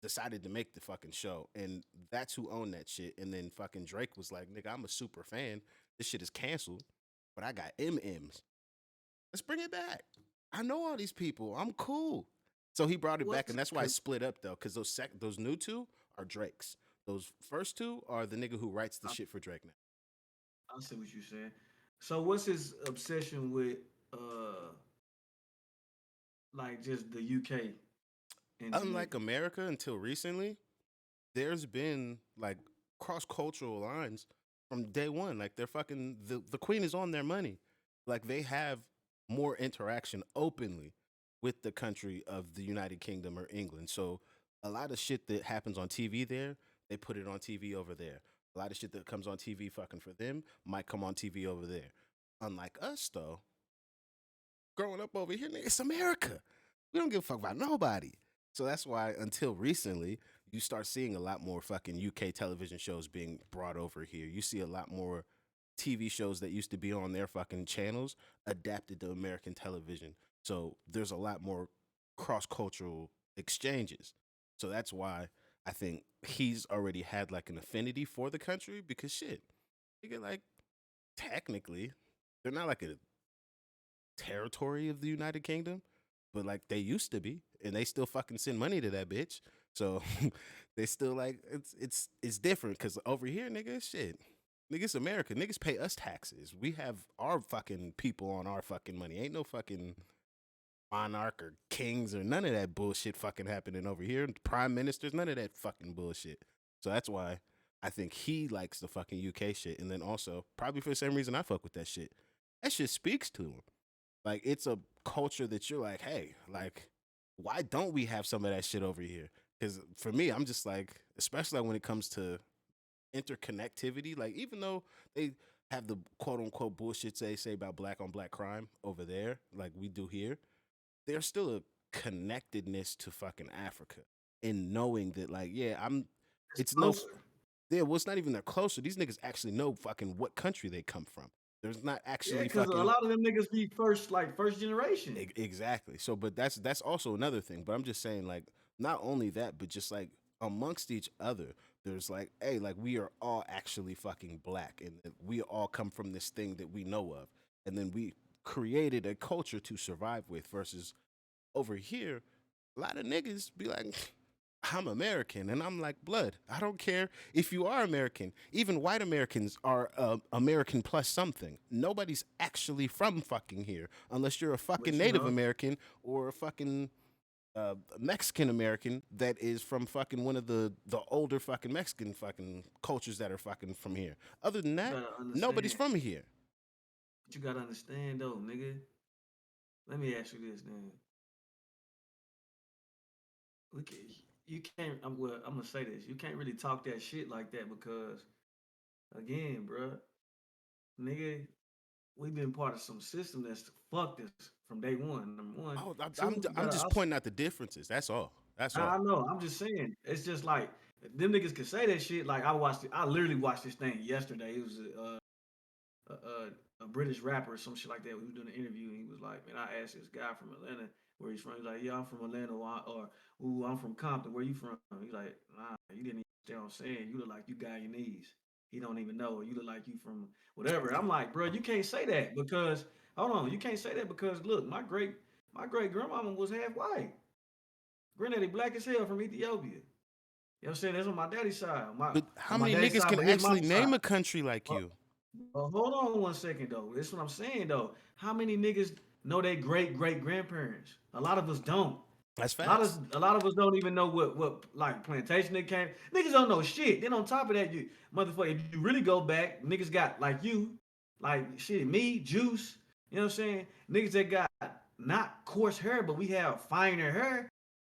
decided to make the fucking show, and that's who owned that shit. And then fucking Drake was like, "Nigga, I'm a super fan. This shit is canceled, but I got MMs. Let's bring it back. I know all these people. I'm cool." So he brought it back, what's and that's why it split up though, because those new two are Drake's. Those first two are the nigga who writes the I, shit for Drake now. I see what you're saying. So what's his obsession with uh like just the UK and Unlike Jamaica? America, until recently, there's been like cross cultural lines from day one. Like they're fucking the queen is on their money. Like they have more interaction openly with the country of the United Kingdom or England. So a lot of shit that happens on TV there, they put it on TV over there. A lot of shit that comes on TV fucking for them might come on TV over there. Unlike us though, growing up over here, nigga, it's America. We don't give a fuck about nobody. So that's why until recently, you start seeing a lot more fucking UK television shows being brought over here. You see a lot more TV shows that used to be on their fucking channels adapted to American television. So there's a lot more cross cultural exchanges. So that's why I think he's already had like an affinity for the country because shit, you get like technically, they're not like a territory of the United Kingdom, but like they used to be, and they still fucking send money to that bitch. So they still like it's different because over here, nigga, shit, nigga, it's America. Niggas pay us taxes. We have our fucking people on our fucking money. Ain't no fucking monarch or kings or none of that bullshit fucking happening over here. Prime ministers, none of that fucking bullshit. So that's why I think he likes the fucking UK shit, and then also probably for the same reason I fuck with that shit. That shit speaks to him. Like it's a culture that you're like, hey, like, why don't we have some of that shit over here? Because for me, I'm just like, especially when it comes to interconnectivity, like even though they have the quote unquote bullshit they say about black on black crime over there, like we do here, there's still a connectedness to fucking Africa in knowing that, like, yeah, It's it's no, closer. yeah, well, it's not even that closer. These niggas actually know fucking what country they come from. There's not Yeah, actually because a fucking lot of them niggas be first generation. exactly. So, but that's also another thing. But I'm just saying, like, not only that, but just like amongst each other, there's like, hey, like we are all actually fucking black, and that we all come from this thing that we know of, and then we created a culture to survive with. Versus over here, a lot of niggas be like, I'm American, and I'm like, blood. I don't care if you are American. Even white Americans are American plus something. Nobody's actually from fucking here unless you're a fucking But you Native know, American or a fucking Mexican American that is from fucking one of the older fucking Mexican fucking cultures that are fucking from here. Other than you that, gotta nobody's understand. from here. But you gotta understand though, nigga. Let me ask you this, then. We can, you can't. I'm gonna say this. You can't really talk that shit like that because, again, bruh, nigga, we've been part of some system that's fucked us from day one. Number one, Oh, two, you I'm gotta just also. pointing out the differences. That's all. That's I all. know. I'm just saying. It's just like them niggas can say that shit. Like I watched it. I literally watched this thing yesterday. It was a British rapper or some shit like that. We were doing an interview, and he was like, "Man, I asked this guy from Atlanta where he's from. He's like, yeah, I'm from Atlanta, or ooh, I'm from Compton. Where you from?" He's like, "Nah, you didn't even understand what I'm saying. You look like you Guyanese. He don't even know. You look like you from whatever." I'm like, bro, you can't say that because hold on, you can't say that because look, my great grandmama was half white. Granddaddy black as hell from Ethiopia. You know what I'm saying? That's on my daddy's side. But On how my many daddy's niggas side, can but his actually mom's side. name a country like But, you? but hold on one second though. That's what I'm saying though. How many niggas know their great grandparents? A lot of us don't. That's A lot of facts. a lot of us don't even know what like plantation they came. Niggas don't know shit. Then on top of that, you motherfucker, if you really go back, niggas got like you, like shit, me, Juice. You know what I'm saying? Niggas that got not coarse hair, but we have finer hair.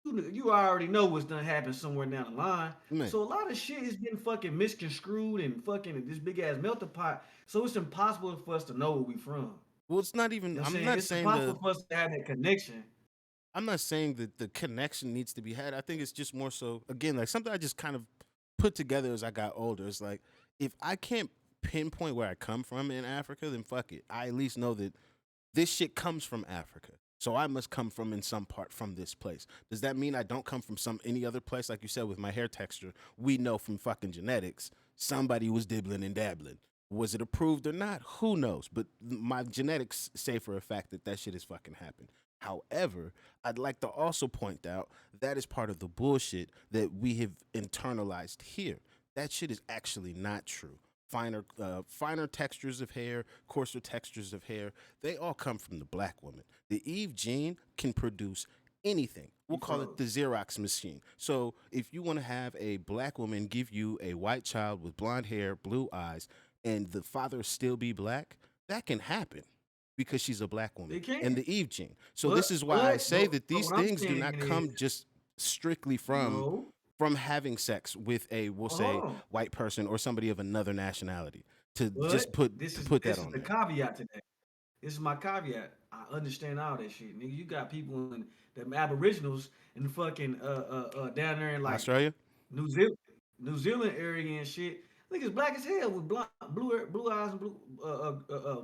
You already know what's gonna happen somewhere down the line. Man. So a lot of shit has been fucking misconstrued and fucking this big ass melting pot. So it's impossible for us to know where we from. Well, it's not even. You know what I'm I'm saying? not It's saying impossible for us to have that connection. I'm not saying that the connection needs to be had. I think it's just more so again like something I just kind of put together as I got older. It's like if I can't pinpoint where I come from in Africa, then fuck it. I at least know that this shit comes from Africa. So I must come from in some part from this place. Does that mean I don't come from some any other place? Like you said with my hair texture, we know from fucking genetics somebody was dibbling and dabbling. Was it approved or not? Who knows? But my genetics say for a fact that that shit has fucking happened. However, I'd like to also point out that is part of the bullshit that we have internalized here. That shit is actually not true. Finer textures of hair, coarser textures of hair, they all come from the black woman. The Eve gene can produce anything. We'll You call it froze. the Xerox machine. So if you want to have a black woman give you a white child with blonde hair, blue eyes, and the father still be black, that can happen because she's a black woman It and can. the Eve gene. So But this is why I but say but that but these what I'm things do saying not is come just strictly no. from having sex with a we'll Well, hold say on. white person or somebody of another nationality to just But put that this is on the there. caveat to that. This is my caveat. I understand all that shit, nigga. You got people in the Aboriginals in fucking down there in like Australia? New Zealand, New Zealand area and shit. Niggas black as hell with blue eyes and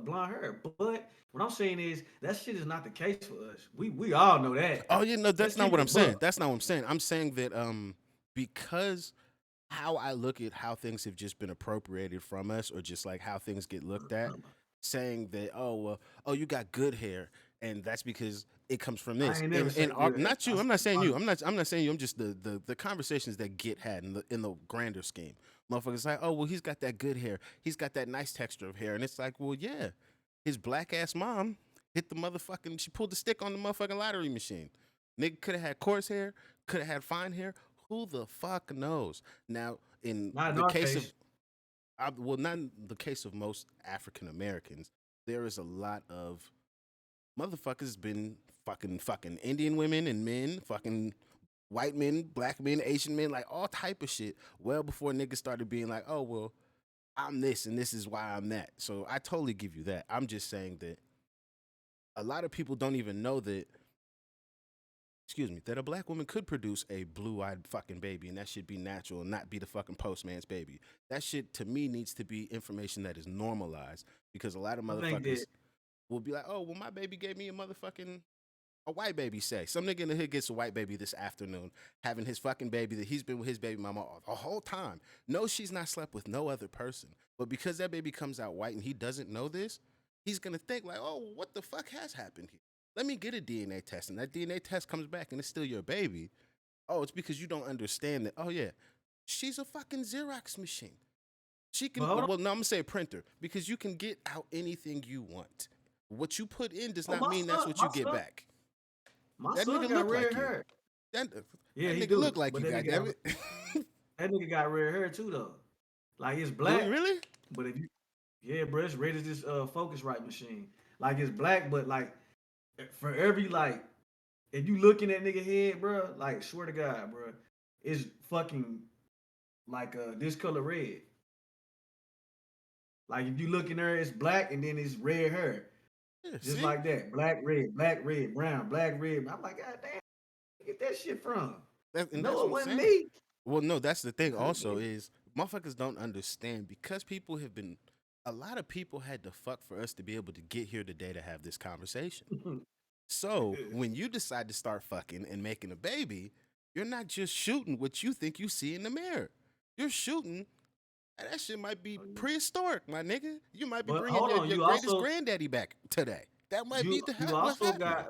blonde hair. But what I'm saying is that shit is not the case for us. We all know that. Oh yeah, no, Let's that's not keep what it I'm a buck. saying. That's not what I'm saying. I'm saying that because how I look at how things have just been appropriated from us, or just like how things get looked at, saying that oh you got good hair, and that's because it comes from I this. ain't never In say our, good hair. not I you. I'm said not saying you. fine. I'm not saying you. I'm just the conversations that get had in the grander scheme. Motherfuckers like, oh well, he's got that good hair. He's got that nice texture of hair, and it's like, well, yeah, his black ass mom hit the motherfucking. She pulled the stick on the motherfucking lottery machine. Nigga could have had coarse hair, could have had fine hair. Who the fuck knows? Now, in Not in the our case of, case. well, not in the case of most African Americans, there is a lot of motherfuckers been fucking Indian women and men, fucking white men, black men, Asian men, like all type of shit. Well before niggas started being like, oh well, I'm this and this is why I'm that. So I totally give you that. I'm just saying that a lot of people don't even know that, excuse me, that a black woman could produce a blue-eyed fucking baby and that should be natural and not be the fucking postman's baby. That shit to me needs to be information that is normalized because a lot of I think motherfuckers that. will be like, oh, well, my baby gave me a white baby, say. Some nigga in the hood gets a white baby this afternoon, having his fucking baby that he's been with his baby mama the whole time. No, she's not slept with no other person. But because that baby comes out white and he doesn't know this, he's gonna think like, oh, what the fuck has happened here? Let me get a DNA test. And that DNA test comes back and it's still your baby. Oh, it's because you don't understand that, oh yeah, she's a fucking Xerox machine. She But can, hold on. well, no, I'm gonna say a printer because you can get out anything you want. What you put in does Oh, not my mean that's son, what you get back. my That son nigga got look red like you. hair. That Yeah, that he nigga look do. like But you, that nigga got goddammit. that nigga got red hair too though. Like it's Do he black, really? but if you yeah, bro, it's red as this Focusrite machine. Like it's black, but like for every like if you look in that nigga head, bro, like swear to God, bro, it's fucking like this color red. Like if you look in there, it's black and then it's red hair. Yeah, Just see? like that. Black, red, brown, black, red. I'm like, God damn, where you get that shit from? And that's No, what it I'm wasn't saying. me. Well, no, that's the thing also is motherfuckers don't understand because people have been a lot of people had to fuck for us to be able to get here today to have this conversation. So when you decide to start fucking and making a baby, you're not just shooting what you think you see in the mirror. You're shooting, and that shit might be prehistoric, my nigga. You might be But bringing hold on, your greatest granddaddy back today. That might be you what's also happening. got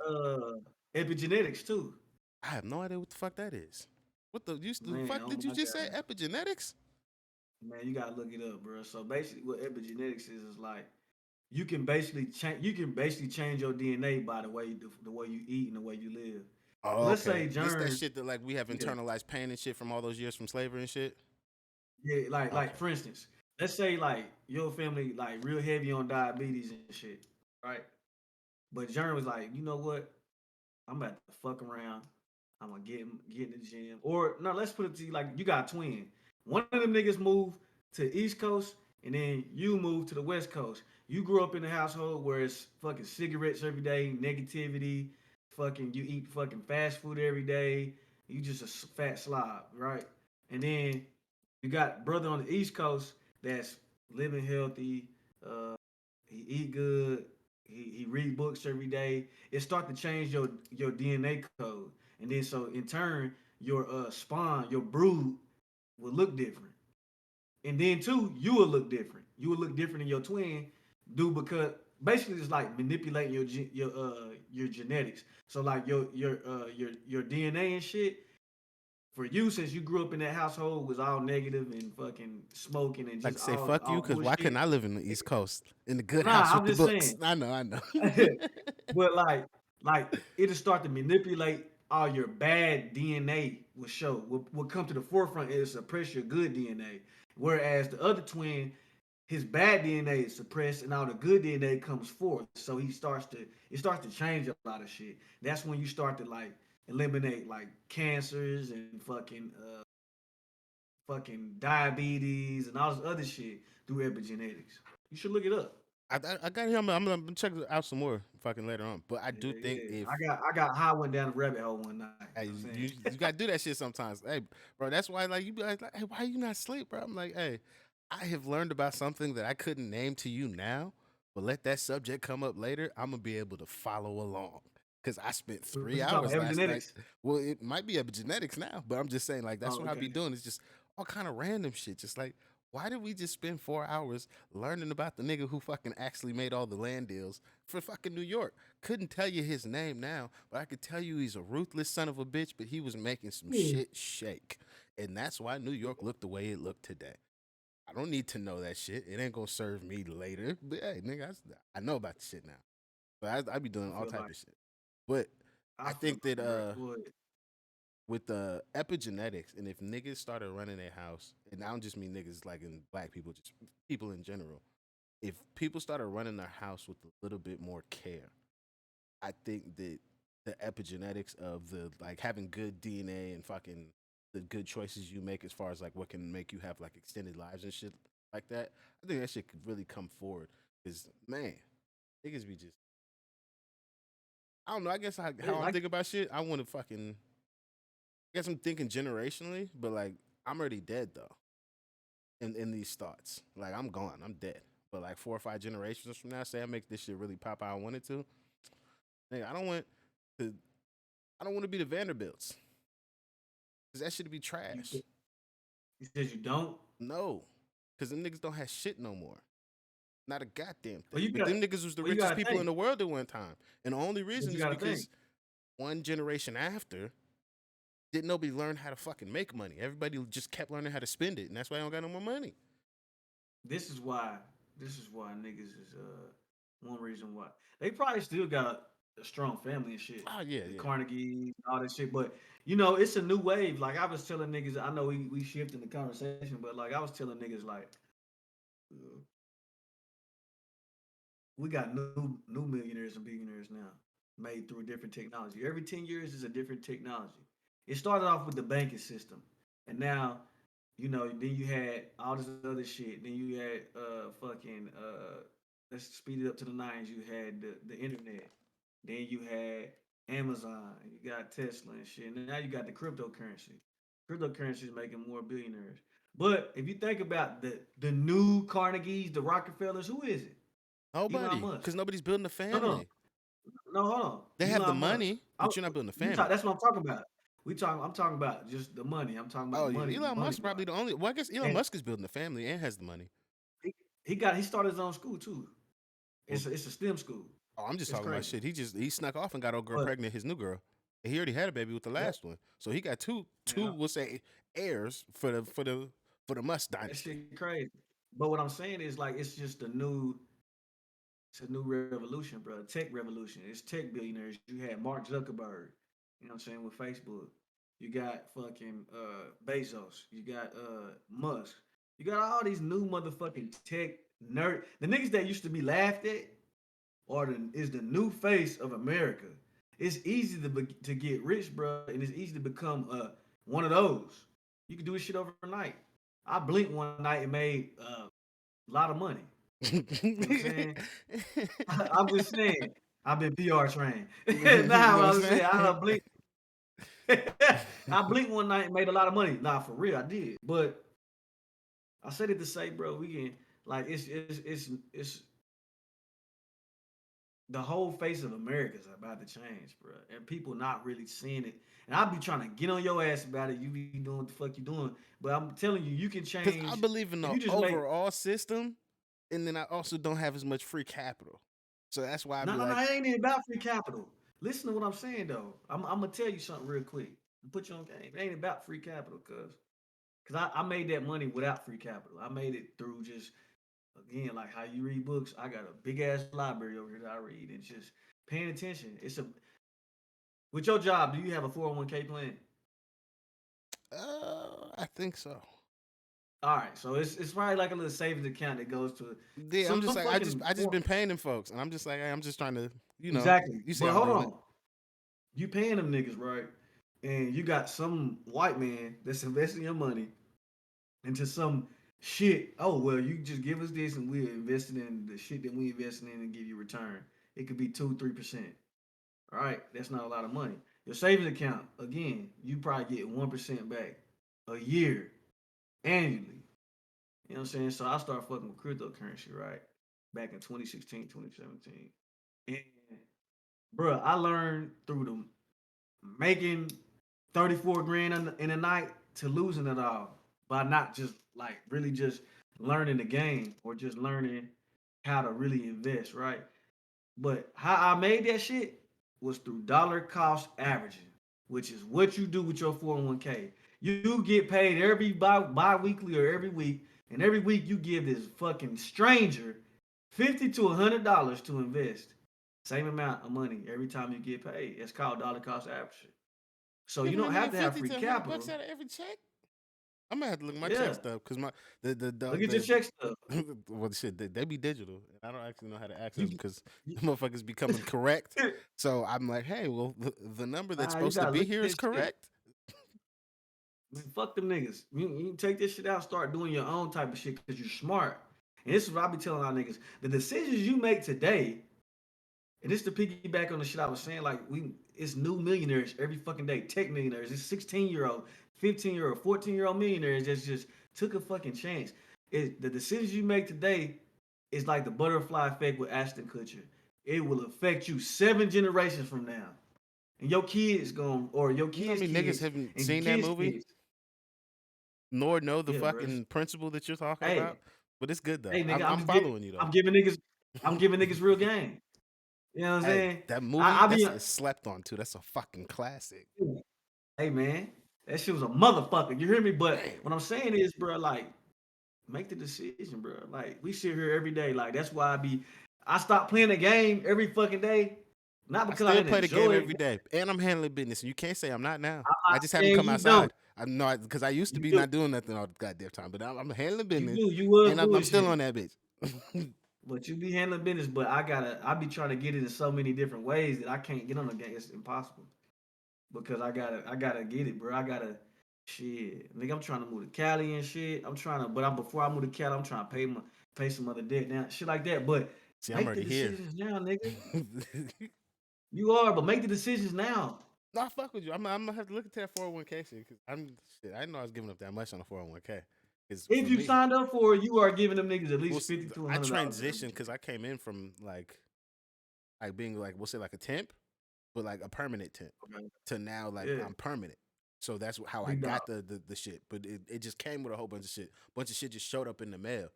epigenetics too. I have no idea what the fuck that is. What the Man, fuck oh did you my just say? God. Epigenetics? Man, you gotta look it up, bro. So basically what epigenetics is like you can basically change your DNA by the way you eat and the way you live. Oh, Let's okay. say This that germ, shit that like we have yeah, internalized pain and shit from all those years from slavery and shit. yeah, like Okay. for instance, let's say like your family like real heavy on diabetes and shit, right? But germ was like, you know what? I'm about to fuck around. I'm gonna get in the gym. Or no, let's put it to you like you got a twin. One of them niggas moved to the East Coast, and then you moved to the West Coast. You grew up in a household where it's fucking cigarettes every day, negativity, fucking you eat fucking fast food every day. You just a fat slob, right? And then you got brother on the East Coast that's living healthy. Uh, he eat good. He read books every day. It start to change your DNA code, and then so in turn your spawn, your brood will look different, and then too you will look different. You will look different in your twin, do because basically it's like manipulating your genetics. So like your DNA and shit. For you, since you grew up in that household, was all negative and fucking smoking and Like just to say fuck you, all cause why bullshit. couldn't I live in the East Coast in the good house Nah, with I'm the just books? saying. I know, I know. But like it'll start to manipulate all your bad DNA will show. Will come to the forefront and suppress your good DNA. Whereas the other twin, his bad DNA is suppressed and all the good DNA comes forth. So it starts to change a lot of shit. That's when you start to like eliminate like cancers and fucking diabetes and all this other shit through epigenetics. You should look it up. I got him. I'm gonna check it out some more fucking later on. But I do Yeah, think yeah. if I got high went down the rabbit hole one night. hey, You know what I'm you saying? gotta do that shit sometimes. Hey, bro, that's why like you be like, hey, why you not sleep, bro? I'm like, hey, I have learned about something that I couldn't name to you now, but let that subject come up later. I'm gonna be able to follow along because I spent What three you talking hours about? last night. Epigenetics? Well, it might be epigenetics now, but I'm just saying like that's Oh, what I be okay. doing. It's just all kind of random shit. Just like why did we just spend 4 hours learning about the nigga who fucking actually made all the land deals for fucking New York? Couldn't tell you his name now, but I could tell you he's a ruthless son of a bitch, but he was making some Yeah. shit shake. And that's why New York looked the way it looked today. I don't need to know that shit. It ain't gonna serve me later. But hey, nigga, I know about the shit now. But I be doing I all feel type like of shit. But I I feel think that like, bro. Go ahead. with the epigenetics, and if niggas started running their house, and I don't just mean niggas like in black people, just people in general, if people started running their house with a little bit more care, I think that the epigenetics of the like having good DNA and fucking the good choices you make as far as like what can make you have like extended lives and shit like that. I think that shit could really come forward. Cause man, niggas be just I don't know. I guess how I'm Like thinking about shit. I want to fucking. I guess I'm thinking generationally, but like I'm already dead though. In these thoughts, like I'm gone. I'm dead. But like 4 or 5 generations from now, say I make this shit really pop how I want it to. Nigga, to. I don't want to be the Vanderbilts because that should be you trash. said, you said you don't. No, because them niggas don't have shit no more. Not a goddamn Well, thing. you But got. them niggas was the Well, you richest got to people in think. the world at one time, and the only But reason you is got to think. because one generation after didn't nobody learn how to fucking make money. Everybody just kept learning how to spend it, and that's why I don't got no more money. This is why. This is why niggas is one reason why they probably still got a strong family and shit. Oh yeah, The yeah. Carnegie, all that shit. But you know, it's a new wave. Like I was telling niggas, I know we shifting the conversation, but like I was telling niggas, like uh, we got new millionaires and billionaires now, made through different technology. Every 10 years is a different technology. It started off with the banking system, and now, you know, then you had all this other shit. Then you had fucking let's speed it up to the nines. You had the internet. Then you had Amazon. You got Tesla and shit. And now you got the cryptocurrency. Cryptocurrency is making more billionaires. But if you think about the new Carnegies, the Rockefellers, who is it? Elon Nobody, Musk. because nobody's building a No, no, family. no. Hold on. They have the Elon Musk. money, but you're not building a You talk. family. That's what I'm talking about. We talking. I'm talking about just the money. I'm talking about Oh yeah, Elon money Musk wise. probably the only. Well, I guess Elon And Musk is building a family and has the money. he started his own school too. Well, It's a STEM school. I'm just It's talking about crazy. shit. He snuck off and got old girl But pregnant. His new girl. And he already had a baby with the yeah, last one, so he got two yeah, we'll say heirs for the Musk that dynasty. shit crazy. But what I'm saying is like it's a new revolution, bro. Tech revolution. It's tech billionaires. You had Mark Zuckerberg, you know what I'm saying, with Facebook. You got fucking Bezos. You got Musk. You got all these new motherfucking tech nerd. The niggas that used to be laughed at is the new face of America. It's easy to get rich, bro, and it's easy to become one of those. You can do this shit overnight. I blinked one night and made a lot of money. You know what I'm saying? I'm just saying. I've been PR trained. You know Nah, what I'm I'm saying saying? I blink. I blinked one night and made a lot of money. Nah, for real, I did. But I said it to say, bro, we can like it's the whole face of America is about to change, bro. And people not really seeing it. And I'll be trying to get on your ass about it. You be doing what the fuck you doing. But I'm telling you, you can Because I change believe in if the you just make. overall system, and then I also don't have as much free capital. So that's why I'd No, be no, no. like, It ain't even about free capital. Listen to what I'm saying though. I'm gonna tell you something real quick. Put you on game. It ain't about free capital, cause I made that money without free capital. I made it through just again like how you read books. I got a big ass library over here that I read and just paying attention. It's a with your job. Do you have a 401k plan? I think so. All right, so it's probably like a little savings account that goes to Yeah, I'm some just like fucking I just form. been paying them folks, and I'm just like hey, I'm just trying to, Exactly. you see But how I'm hold doing it. on, you paying them niggas right, and you got some white man that's investing your money into some shit. Oh well, you just give us this, and we're investing in the shit that we investing in and give you return. It could be 2-3%. All right, that's not a lot of money. Your savings account, again, you probably get 1% back a year annually. You know what I'm saying? So I started fucking with cryptocurrency, right? Back in 2016, 2017. And bro, I learned through the making 34 grand in a night to losing it all by not just like really just learning the game or just learning how to really invest, right? But how I made that shit was through dollar cost averaging, which is what you do with your 401k. You get paid every bi-weekly or every week, and every week you give this fucking stranger $50 to $100 to invest. Same amount of money every time you get paid. It's called dollar cost averaging. So you Giving a don't have nigga to have 50 free to $100 capital. out of every check. I'm gonna have to look at my check Yeah, stuff because my the look at your check stuff. well shit they be digital. I don't actually know how to access them You, because you the motherfuckers becoming correct. So I'm like, hey, well the number that's nah, you supposed to gotta be look here at is that shit. correct. Man, fuck them niggas. You take this shit out, start doing your own type of shit because you're smart. And this is what I be telling our niggas. The decisions you make today, and this to piggyback on the shit I was saying, like it's new millionaires every fucking day. Tech millionaires. It's 16-year-old, 15-year-old, 14-year-old millionaires that just took a fucking chance. The decisions you make today is like the butterfly effect with Ashton Kutcher. It will affect you 7 generations from now. And your kids going or your You know what kids' I mean? Niggas kids haven't and your seen that kids' movie kids. nor know the Yeah, bro. fucking principle that you're talking Hey, about. But it's good though. hey, nigga, I'm following you though. I'm giving niggas real game. You know what I'm Hey, saying? that movie I be, that's slept on too. That's a fucking classic. hey man, that shit was a motherfucker. You hear me? But Damn. what I'm saying is, bro, like, make the decision, bro. Like, we sit here every day. Like, that's why I stopped playing the game every fucking day, not I because I still didn't play the game enjoy it. every day, and I'm handling business. And you can't say I'm not now. I'm I not just haven't saying come you don't. outside. I know because I used to You be do. not doing nothing all the goddamn time, but I'm handling You business, do. You was and I'm still bullshit. on that bitch. But you be handling business, but I be trying to get it in so many different ways that I can't get on the game. It's impossible because I gotta get it, bro. I gotta shit. Nigga, I'm trying to move to Cali and shit. I'm trying to, but I'm before I move to Cali, I'm trying to pay some other debt now, shit like that. But See, I'm make the already here. decisions now, nigga. No, You are, but make the decisions now. I fuck with you. I'm gonna have to look at that 401k shit because I'm shit. I didn't know I was giving up that much on a 401k. Because for If you me, signed up for it, you are giving them niggas at well, least $50 to I $100 every transitioned check. because I came in from like being like we'll say like a temp, but like a permanent temp Okay. to now like Yeah, I'm permanent. So that's how I big dog. got the shit. But it just came with a whole bunch of shit. Bunch of shit just showed up in the mail.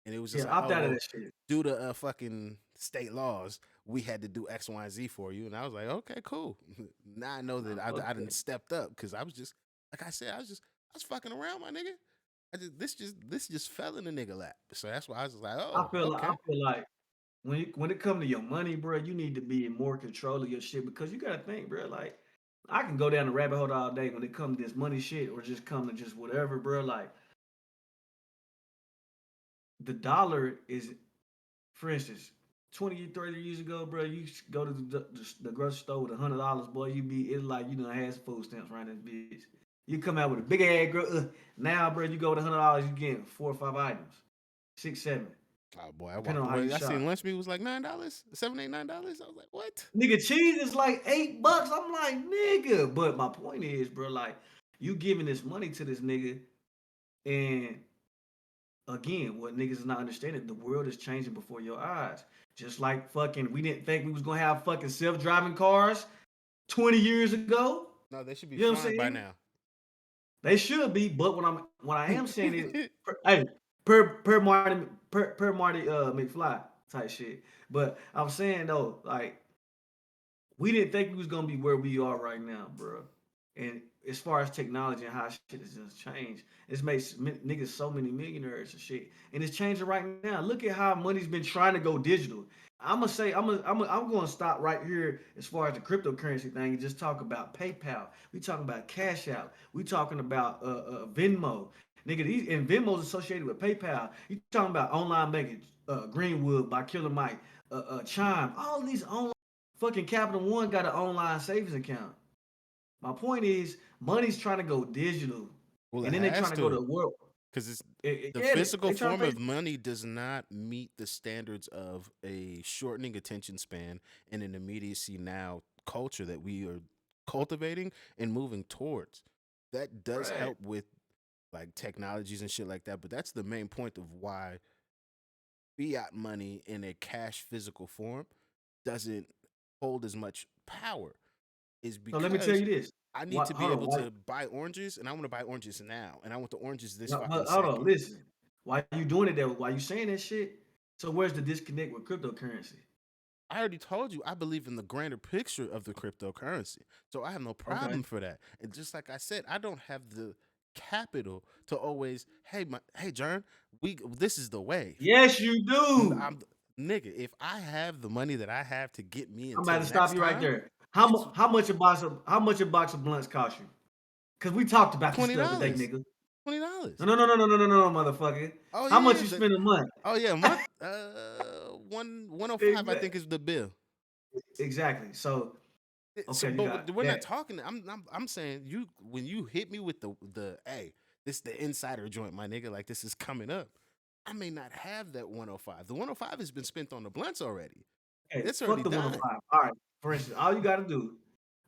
And it was just Yeah, like, opt oh, out of well, that shit. due to fucking state laws, we had to do X, Y, and Z for you. And I was like, okay, cool. Now I know that Nah, fuck I that. didn't stepped up because I was just, like I said, I was fucking around, my nigga. This just fell in the nigga lap. So that's why I was just like, oh, I okay. feel like when it come to your money, bro, you need to be in more control of your shit because you gotta think, bro. Like I can go down the rabbit hole all day when it comes to this money shit or just come to just whatever, bro. Like the dollar is, for instance, 20, 30 years ago, bro, you go to the grocery store with $100, boy, it's like you know had some food stamps right in this bitch. You come out with a big ass now, bro, you go with $100, you get 4 or 5 items, 6, 7, Oh boy, I depending walked on how you away. I seen shop. lunch meat was like $9, $7, $8, $9. I was like, what? Nigga, cheese is like $8. I'm like, nigga. But my point is, bro, like, you giving this money to this nigga, and again, what niggas is not understanding, the world is changing before your eyes. Just like fucking, we didn't think we was gonna have fucking self-driving cars 20 years ago. No, they should be You know what I'm flying by saying? now. They should be, but what I am saying is, hey, per Marty McFly type shit. But I'm saying though, like we didn't think we was gonna be where we are right now, bro. And as far as technology and how shit has just changed, it's made niggas so many millionaires and shit, and it's changing right now. Look at how money's been trying to go digital. I'm gonna say I'm gonna stop right here as far as the cryptocurrency thing and just talk about PayPal. We talking about Cash App. We talking about Venmo. Nigga, these and Venmo's associated with PayPal. You talking about online banking, Greenwood by Killer Mike, Chime. All these online fucking Capital One got an online savings account. My point is, money's trying to go digital, Well, it and then they has trying to go to. to the world. Because it's the Yeah, physical they trying to form pay. of money does not meet the standards of a shortening attention span and an immediacy now culture that we are cultivating and moving towards. That does Right. help with like technologies and shit like that, but that's the main point of why fiat money in a cash physical form doesn't hold as much power is So let me tell because you this. I need Why, to be hold on. able to buy oranges and I want to buy oranges now and I want the oranges this fucking But hold on. second. Listen. Why you doing it that? Why you saying that shit? So where's the disconnect with cryptocurrency? I already told you I believe in the grander picture of the cryptocurrency. So I have no Okay. problem for that. And just like I said, I don't have the capital to always, hey Jern, this is the way. Yes, you do. I'm nigga, if I have the money that I have to get me I'm about until to stop next you right time, there. it's How much a box of blunts cost you? Cause we talked about this twenty the other day, dollars. nigga. $20. Motherfucker. Oh How yeah, much yeah. you spend a month? Oh yeah, a month. 105 I Exactly. think is the bill. Exactly. So, So, okay, you but got we're not that. talking. I'm saying you when you hit me with the hey, this the insider joint, my nigga. Like this is coming up. I may not have that 105. The 105 has been spent on the blunts already. Okay, It's fuck already the done. 105. All right. For instance, all you gotta do,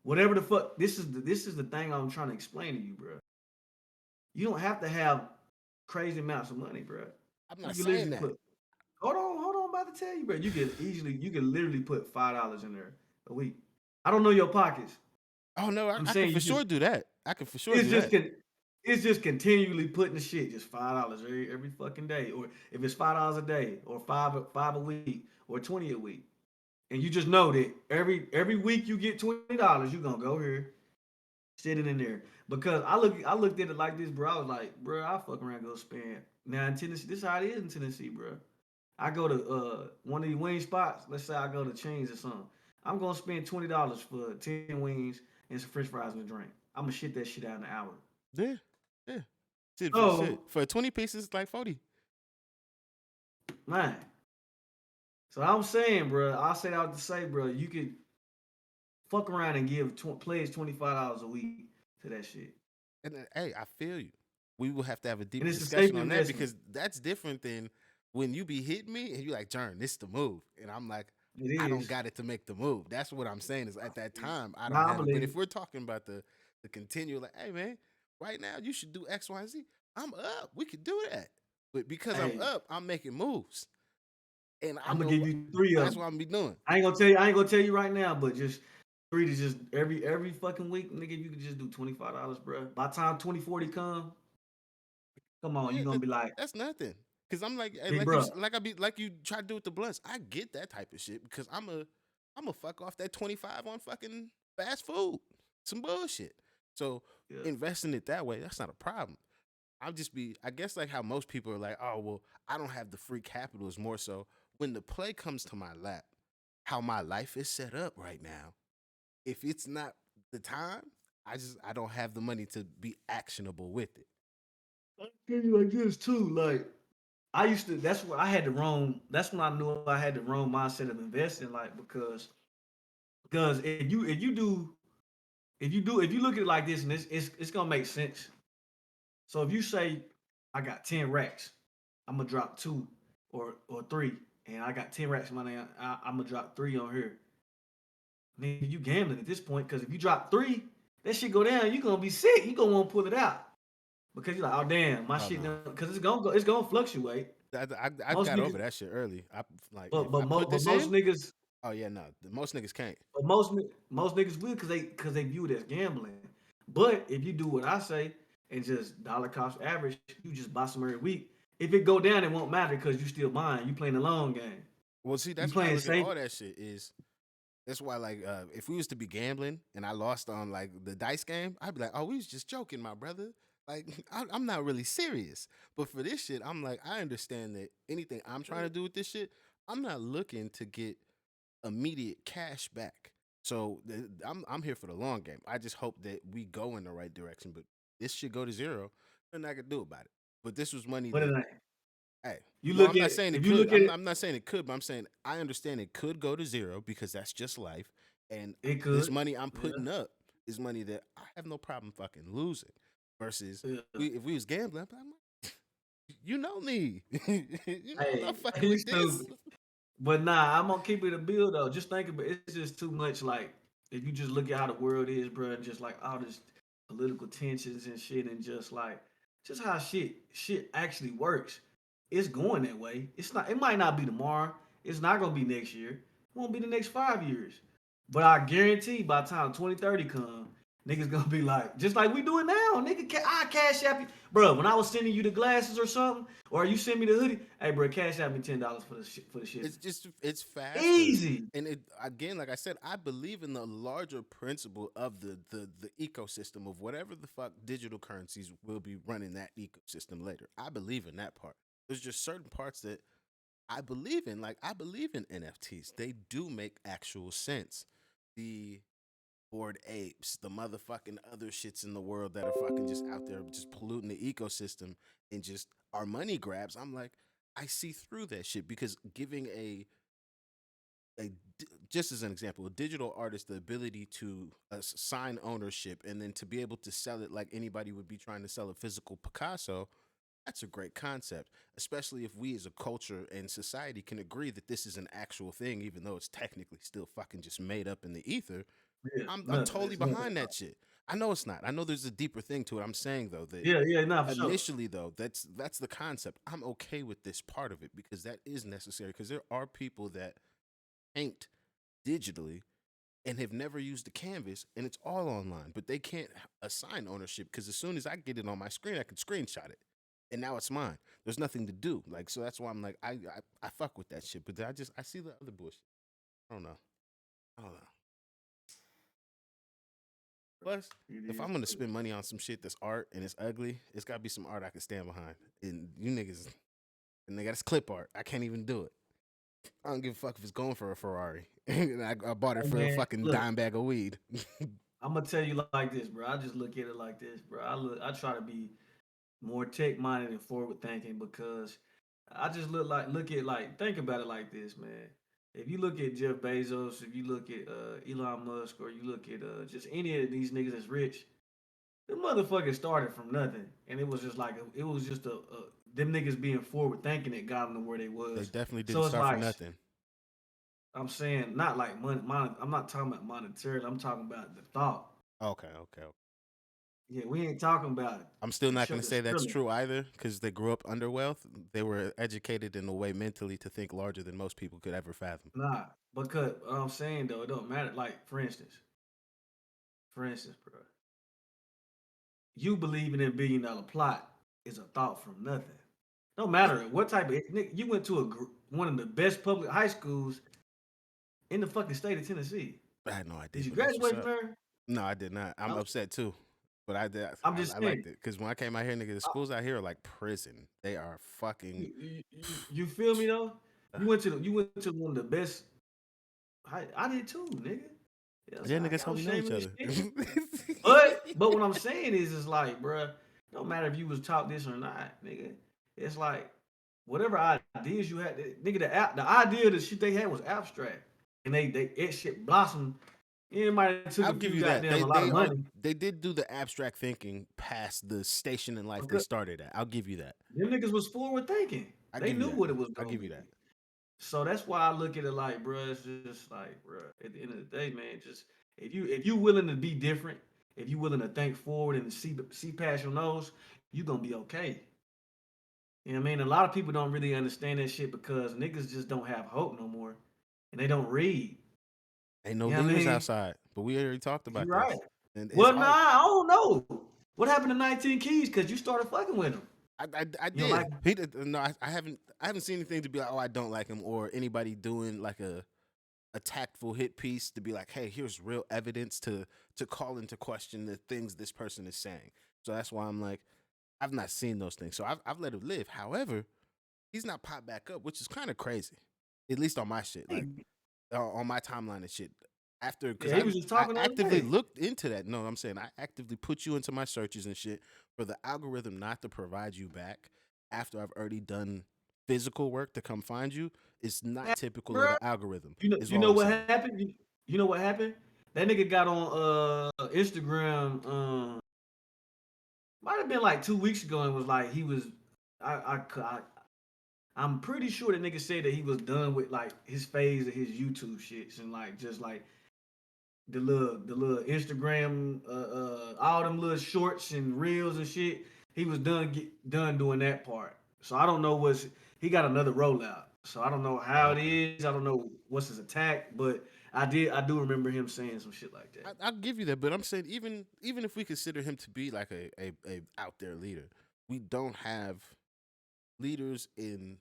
whatever the fuck, this is the thing I'm trying to explain to you, bro. You don't have to have crazy amounts of money, bro. I'm You not can saying literally that. put. Hold on. I'm about to tell you, bro. You can literally put $5 in there a week. I don't know your pockets. Oh no, I'm I can saying for you just sure do that. I can for sure it's do just that. con- it's just continually putting the shit just $5 every fucking day, or if it's $5 a day, or five a week, or 20 a week, and you just know that every week you get $20, you gonna go here, sit it in there. Because I looked at it like this, bro. I was like, bro, I fuck around and go spend now in Tennessee. This is how it is in Tennessee, bro. I go to one of these wing spots. Let's say I go to Chains or something. I'm gonna spend $20 for 10 wings and some French fries and a drink. I'm gonna shit that shit out in an hour. Yeah, yeah. Shit. So, For 20 pieces, it's like 40. man. So I'm saying, bro, I say that to say, bro, you could fuck around and give players $25 a week to that shit, And hey, I feel you. We will have to have a and deeper it's a safe discussion on that investment. because that's different than when you be hitting me and you like, Jern, this the move. And I'm like, It I don't is. got it to make the move. That's what I'm saying is at that time, I don't Nah, I have it. But believe if it. we're talking about the continual, like, hey man, right now you should do X, Y, and Z. I'm up. We could do that. But because I'm Hey, up, I'm making moves. And I I'm gonna know give you three of that's them. what I'm gonna be doing. I ain't gonna tell you right now, but just three to just every fucking week, nigga. You can just do $25, bro. By the time 2040 come on, Yeah, you gonna be like, that's nothing. Cause I'm like, hey, like you, bro. like I be, like you try to do with the blunts. I get that type of shit because I'm a fuck off that 25 on fucking fast food, some bullshit. So Yeah. investing it that way, that's not a problem. I'll just be, I guess, like how most people are like, oh well, I don't have the free capital. Is more so when the play comes to my lap, how my life is set up right now. If it's not the time, I don't have the money to be actionable with it. I tell you like this too. Like I used to. That's what I had the wrong. That's when I knew I had the wrong mindset of investing. Like because if you look at it like this, and it's gonna make sense. So if you say I got 10 racks, I'm gonna drop two or three, and I got 10 racks money. I'm gonna drop three on here. Nigga, you gambling at this point because if you drop three, that shit go down. You gonna be sick. You gonna want to pull it out because you're like, oh damn, my Oh shit no. because it's gonna fluctuate. I Most got niggas, over that shit early. I like but if I but put but this most in, niggas, oh yeah, no, most niggas can't. most niggas will because they view it as gambling. But if you do what I say and just dollar cost average, you just buy some every week. If it go down, it won't matter because you still buying. You playing the long game. Well, see, You that's why I playing look at safe. all that shit is that's why like if we was to be gambling and I lost on like the dice game, I'd be like, oh, we was just joking, my brother. Like I'm not really serious. But for this shit, I'm like, I understand that anything I'm trying to do with this shit, I'm not looking to get immediate cash back. So I'm here for the long game. I just hope that we go in the right direction. But this should go to zero, nothing I could do about it. But this was money But it that, ain't. hey, You no, look I'm at not it. saying it If you could. look at it, I'm not saying it could, but I'm saying I understand it could go to zero because that's just life. And it this could. money I'm Yeah. putting up is money that I have no problem fucking losing. Versus Yeah. if we was gambling, I'm like, you know me, you know I'm Hey, not fucking you with this. stupid. But nah, I'm gonna keep it a bill though. Just think about it. It's just too much. Like if you just look at how the world is, bro, and just like all this political tensions and shit, and just how shit actually works. It's going that way. It's not. It might not be tomorrow. It's not gonna be next year. It won't be the next 5 years. But I guarantee by the time 2030 come, niggas gonna be like, just like we doing now, nigga. I cash app you, bro. When I was sending you the glasses or something, or you send me the hoodie, hey, bro, cash app me $10 for the shipping. It's just it's faster, Easy. and it again, like I said, I believe in the larger principle of the ecosystem of whatever the fuck digital currencies will be running that ecosystem later. I believe in that part. There's just certain parts that I believe in. Like I believe in NFTs. They do make actual sense. The Bored apes, the motherfucking other shits in the world that are fucking just out there just polluting the ecosystem and just our money grabs. I'm like, I see through that shit because giving just as an example, a digital artist the ability to assign ownership and then to be able to sell it like anybody would be trying to sell a physical Picasso. That's a great concept, especially if we as a culture and society can agree that this is an actual thing, even though it's technically still fucking just made up in the ether. Yeah, I'm nothing. totally It's nothing. behind that shit. I know it's not. I know there's a deeper thing to it. I'm saying though that Yeah, yeah, nah, for sure. initially though that's the concept. I'm okay with this part of it because that is necessary because there are people that paint digitally and have never used a canvas and it's all online, but they can't assign ownership because as soon as I get it on my screen, I can screenshot it. And now it's mine. There's nothing to do. Like so that's why I'm like I fuck with that shit. But I see the other bullshit. I don't know. I don't know. Plus, It if is. I'm gonna spend money on some shit that's art and it's ugly, it's gotta be some art I can stand behind. And you niggas and they got this clip art. I can't even do it. I don't give a fuck if it's going for a Ferrari. And I bought it Hey for a man, fucking look, dime bag of weed. I'm gonna tell you like this, bro. I just look at it like this, bro. I try to be more tech minded and forward thinking because I just look at like think about it like this, man. If you look at Jeff Bezos, if you look at Elon Musk, or you look at just any of these niggas that's rich, the motherfucker started from nothing, and it was just like it was just them niggas being forward thinking that got them to where they They was. definitely So didn't it's start from like nothing. I'm saying, not like money. I'm not talking about monetarily. I'm talking about the thought. Okay, okay, okay. Yeah, we ain't talking about I'm still not gonna the say that's spilling. true either, because they grew up under wealth. They were educated in a way mentally to think larger than most people could ever fathom. Nah, because I'm saying though, it don't matter. Like for instance, bro, you believing in $1 billion plot is a thought from nothing. No Yeah, matter what type of nigga, you went to one of the best public high schools in the fucking state of Tennessee. I had no Did idea, you but that's what's graduate from up. there? No, I did not. I'm I'm, upset too, but I did. I'm just I saying. liked it because when I came out here, nigga, the I, schools out here are like prison. They are fucking. you feel me though? You went to one of the best. I did too, nigga. Yes, Yeah, I niggas got how no we know shame each in this other. shit. But what I'm saying is like, bruh, no matter if you was taught this or not, nigga. It's like whatever ideas you had, nigga. The idea of the shit they had was abstract, and they it shit blossomed. It might have took I'll a give few you that. goddamn a lot of money. They did do the abstract thinking past the station in life they Because started at. I'll give you that. them niggas was forward thinking. I They give you knew that. what it was I'll gonna give you be. that. So that's why I look at it like, bruh, it's just like, bruh, at the end of the day, man, just if you willing to be different, if you willing to think forward and see past your nose, you gonna be okay. You know what I mean? A lot of people don't really understand that shit because niggas just don't have hope no more, and they don't read. Ain't no You know what I leaders mean? outside, but we already talked You about right. this, and it's Well, nah, hard. I don't know. What happened to 19 Keys? Because you started fucking with him. I You know, like, did. He did. No, I haven't seen anything to be like, oh, I don't like him, or anybody doing like a tactful hit piece to be like, hey, here's real evidence to call into question the things this person is saying. So that's why I'm like, I've not seen those things. So I've let him live. However, he's not popped back up, which is kind of crazy. At least on my shit, like hey, on my timeline and shit. After, because yeah, he was just I talking the other actively day. looked into that. No, I'm saying I actively put you into my searches and shit for the algorithm not to provide you back after I've already done physical work to come find you. It's not typical of Bruh. the algorithm. Is You all know I'm what saying. happened? You know what happened? That nigga got on Instagram. Might have been like 2 weeks ago, and was like he was. I I'm pretty sure the nigga said that he was done with like his phase of his YouTube shits and like just like the little Instagram, all them little shorts and reels and shit. He was done doing that part. So I don't know what's he got another rollout. So I don't know how it Okay. is. I don't know what's his attack, but I do remember him saying some shit like that. I'll give you that, but I'm saying even if we consider him to be like a out there leader, we don't have leaders in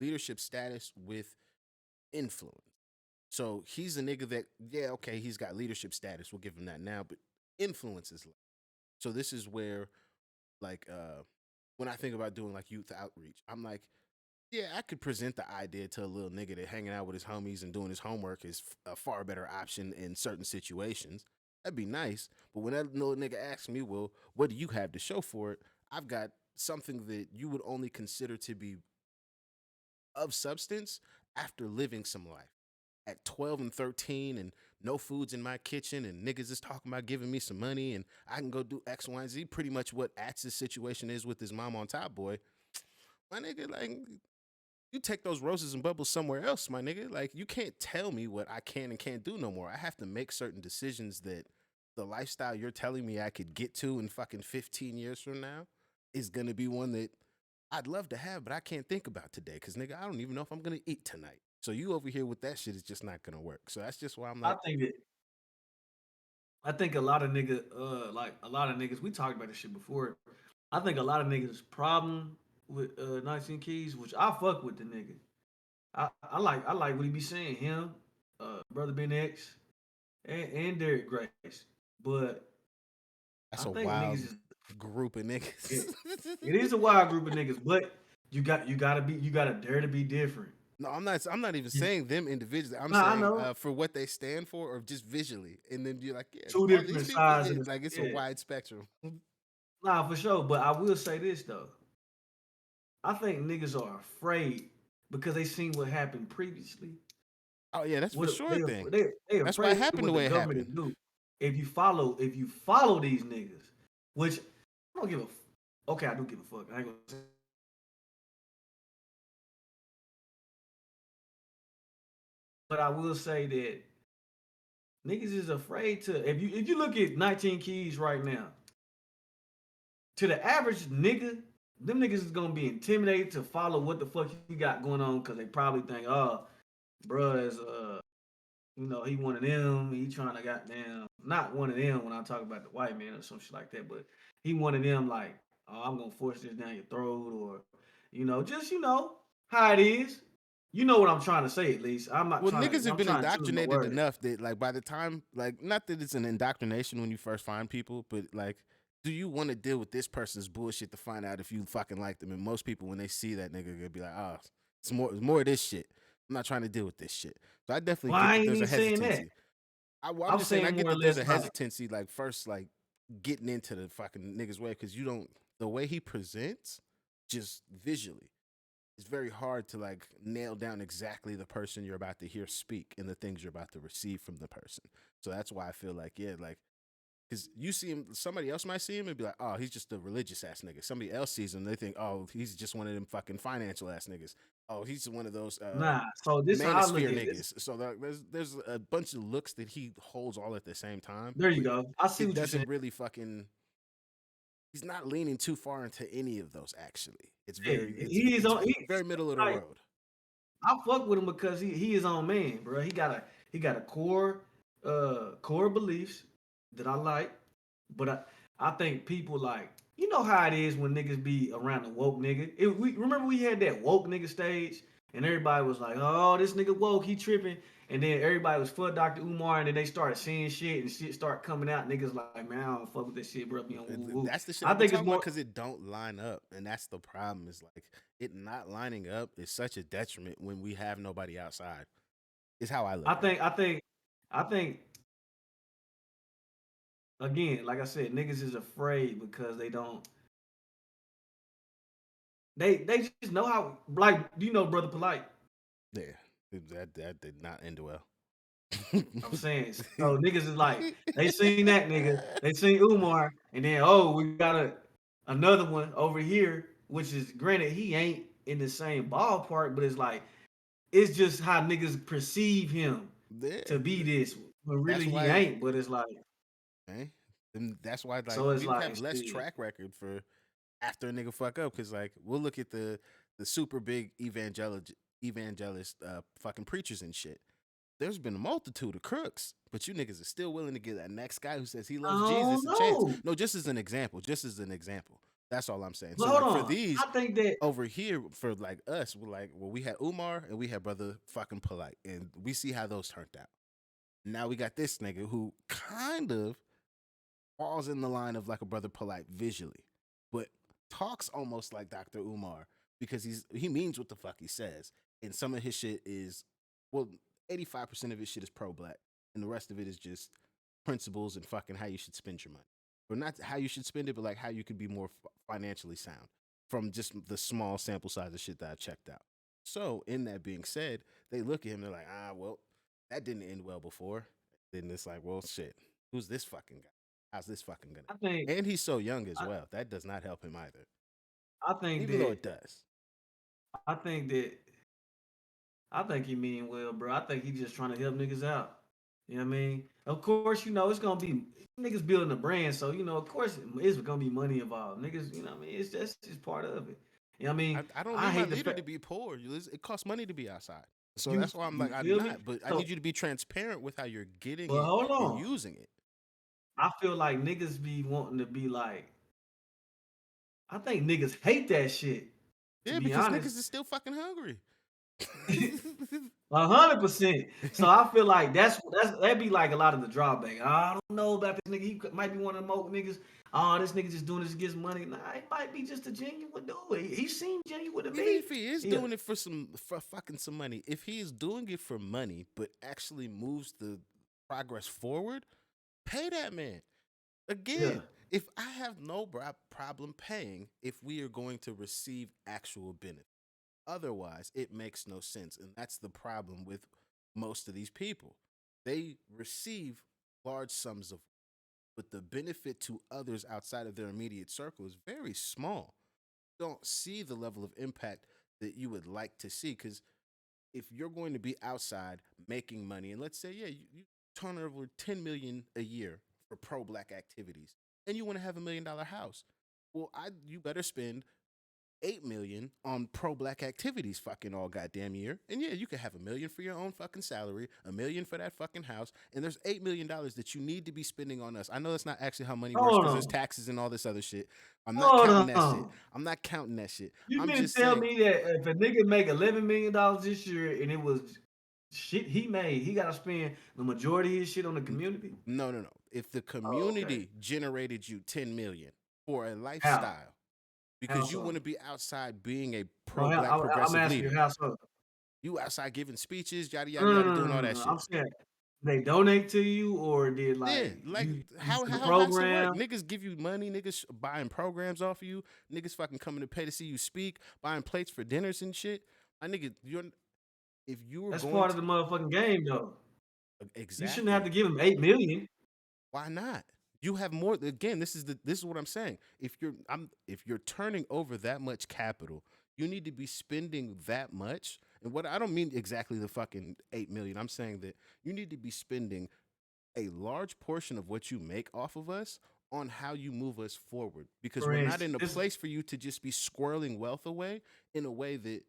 leadership status with influence. So he's a nigga that, yeah, okay, he's got leadership status. We'll give him that now, but influence is less. So this is where, like, when I think about doing like youth outreach, I'm like, yeah, I could present the idea to a little nigga that hanging out with his homies and doing his homework is a far better option in certain situations. That'd be nice. But when that little nigga asks me, well, what do you have to show for it? I've got something that you would only consider to be of substance after living some life. At 12 and 13 and no food's in my kitchen and niggas is talking about giving me some money and I can go do X, Y, and Z. Pretty much what Atz's situation is with his mom on Top Boy. My nigga, like, you take those roses and bubbles somewhere else, my nigga. Like, you can't tell me what I can and can't do no more. I have to make certain decisions that the lifestyle you're telling me I could get to in fucking 15 years from now is gonna be one that I'd love to have, but I can't think about today. Cause nigga, I don't even know if I'm gonna eat tonight. So you over here with that shit is just not gonna work. So that's just why I'm I like, think that I think a lot of niggas, like a lot of niggas, we talked about this shit before. I think a lot of niggas' problem with 19 Keys, which I fuck with the nigga. I like what he be saying. Him, brother Ben X, and Derek Grace. But I that's a think niggas wild is group of it, niggas. it is a wild group of niggas, but you gotta dare to be different. No, I'm not even You- saying them individually. I'm Nah, I saying know for what they stand for or just visually. And then you're like, yeah, two all these different people, sides yeah, of the like it's a yeah. wide spectrum. Nah, for sure. But I will say this though. I think niggas are afraid because they seen what happened previously. Oh yeah, that's for What sure they thing. they That's why it afraid happened the what the way it government happened. will do if you follow these niggas, which I don't give a. Okay, I do give a fuck. I ain't gonna say. But I will say that niggas is afraid to. If you look at 19 Keys right now, to the average nigga, them niggas is gonna be intimidated to follow what the fuck you got going on because they probably think, oh, bruh is he one of them. He trying to goddamn not one of them when I talk about the white man or some shit like that, but he one of them like, oh, I'm gonna force this down your throat or just how it is. You know what I'm trying to say at least. I'm not Well, trying niggas to. have I'm been trying to tell them the indoctrinated word. enough that like by the time like not that it's an indoctrination when you first find people, but like do you want to deal with this person's bullshit to find out if you fucking like them? And most people when they see that nigga gonna be like, oh, it's more of this shit. I'm not trying to deal with this shit. So I definitely Well, get I that ain't there's a even saying that. hesitancy. I'm I'm just saying I saying get more or that there's less a like, hesitancy like first like getting into the fucking niggas way because you don't the way he presents just visually it's very hard to like nail down exactly the person you're about to hear speak and the things you're about to receive from the person. So that's why I feel like yeah, like because you see him, somebody else might see him and be like, oh, he's just a religious ass nigga. Somebody else sees him, they think, oh, he's just one of them fucking financial ass niggas. Oh, he's one of those nah. So this how I look manosphere at this. niggas. So there's a bunch of looks that he holds all at the same time, There you but go. I see it what you're saying. doesn't really fucking. He's not leaning too far into any of those. Actually, it's Yeah, very he is it's on. very middle of the Like, road. I fuck with him because he is on man, bro. He got a core beliefs that I like, but I think people like how it is when niggas be around the woke nigga. We remember we had that woke nigga stage, and everybody was like, "Oh, this nigga woke, he tripping," and then everybody was for Dr. Umar, and then they started seeing shit and shit start coming out. Niggas like, "Man, I don't fuck with this shit, bro." Be on woo woo. That's the shit I I be think it's talking about more. because it don't line up, and that's the problem. Is like it not lining up is such a detriment when we have nobody outside. Is how I I look at it. think. I think. I think again, like I said, niggas is afraid because they don't. They just know how. Like, do you know Brother Polite? Yeah, that did not end well. I'm saying, so niggas is like, they seen that nigga, they seen Umar, and then we got another one over here, which is granted he ain't in the same ballpark, but it's like it's just how niggas perceive him Yeah, to be this, when that's really he why. ain't. But it's like, Eh? And that's why like so it's we like have less shit. track record for after a nigga fuck up because like we'll look at the super big evangelist fucking preachers and shit. There's been a multitude of crooks, but you niggas are still willing to give that next guy who says he I loves don't Jesus a chance. know, No, just as an example, just as an example. That's all I'm saying. but So hold like for on, these I think that over here, for like us, we're like, well, we had Umar and we had brother fucking Polite, and we see how those turned out. Now we got this nigga who kind of falls in the line of like a brother Polite visually, but talks almost like Dr. Umar because he means what the fuck he says, and some of his shit is well, 85% of his shit is pro black, and the rest of it is just principles and fucking how you should spend your money, or not how you should spend it, but like how you could be more financially sound from just the small sample size of shit that I've checked out. So, in that being said, they look at him, they're like, well, that didn't end well before. Then it's like, well, shit, who's this fucking guy? How's this fucking gonna? I think And he's so young as I, well. That does not help him either, I think even though that it does. I think that I think he mean well, bro. I think he just trying to help niggas out. You know what I mean? Of course, it's gonna be niggas building a brand, so of course it's gonna be money involved. Niggas, you know what I mean? It's that's just part of it. You know what I mean? I don't I need my hate the leader fact to be poor. It costs money to be outside. So you that's why I'm you like, I'm feel me? not, but I So need you to be transparent with how you're getting but it hold and on. using it. I feel like niggas be wanting to be like I think niggas hate that shit, to Yeah, be because honest. niggas is still fucking hungry. 100%. So I feel like that'd be like a lot of the drawback. I don't know about this nigga. Might be one of the more niggas. Oh, this nigga just doing this to get money. Nah, it might be just a genuine dude. He seemed genuine to Even me. if he is Yeah, doing it for fucking some money, if he is doing it for money but actually moves the progress forward, pay that man. yeah. Again, if I have no problem paying if we are going to receive actual benefit. Otherwise, it makes no sense. And that's the problem with most of these people. They receive large sums of, but the benefit to others outside of their immediate circle is very small. Don't see the level of impact that you would like to see. Because if you're going to be outside making money, and let's say, yeah, you turn over 10 million a year for pro black activities, and you want to have $1 million house, well, you better spend 8 million on pro black activities fucking all goddamn year. And yeah, you could have 1 million for your own fucking salary, 1 million for that fucking house, and there's $8 million that you need to be spending on us. I know that's not actually how money works Hold because there's on. taxes and all this other shit. I'm not counting Hold that shit. on. I'm not counting that shit. You I'm mean to just tell saying, me that if a nigga make $11 million this year and it was shit he made, he gotta spend the majority of his shit on the community? no, no, no. If the Oh, okay. community generated you 10 million for a How? lifestyle How because you want so? to be outside being a No, pro black I'm progressive asking you leader, how so. you outside giving speeches, yada No, yada no, yada, no, doing no, all no, that no. I'm shit. saying they donate to you, or did Yeah, like like you how see the has it work? program? Niggas give you money, niggas buying programs off of you, niggas fucking coming to pay to see you speak, buying plates for dinners and shit. My nigga, you're if you were That's going part of to the motherfucking game, though. You shouldn't have exactly, to give them 8 million. why not? You have more. Again, this is what I'm saying. If you're turning over that much capital, you need to be spending that much. And what I don't mean exactly the fucking 8 million. I'm saying that you need to be spending a large portion of what you make off of us on how you move us forward because For we're not in instance, a place for you to just be squirreling wealth away in a way that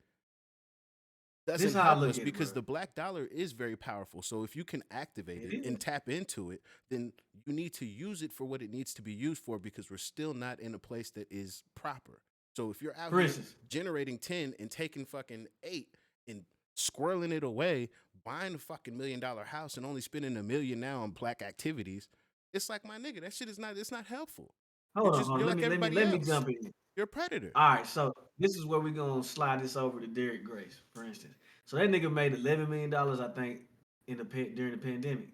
this doesn't how I help look us at it, because bro. the black dollar is very powerful. So if you can activate It it and is. tap into it, then you need to use it for what it needs to be used for because we're still not in a place that is proper. So if you're out For here instance, generating 10 and taking fucking 8 and squirreling it away, buying a fucking $1 million house and only spending 1 million now on black activities, it's like my nigga, that shit is not it's not helpful. hold on. You're Let like me let me everybody let me else. jump in. You're a predator. All right, so this is where we're gonna slide this over to Derek Grace, for instance. So that nigga made $11 million, I think, during the pandemic,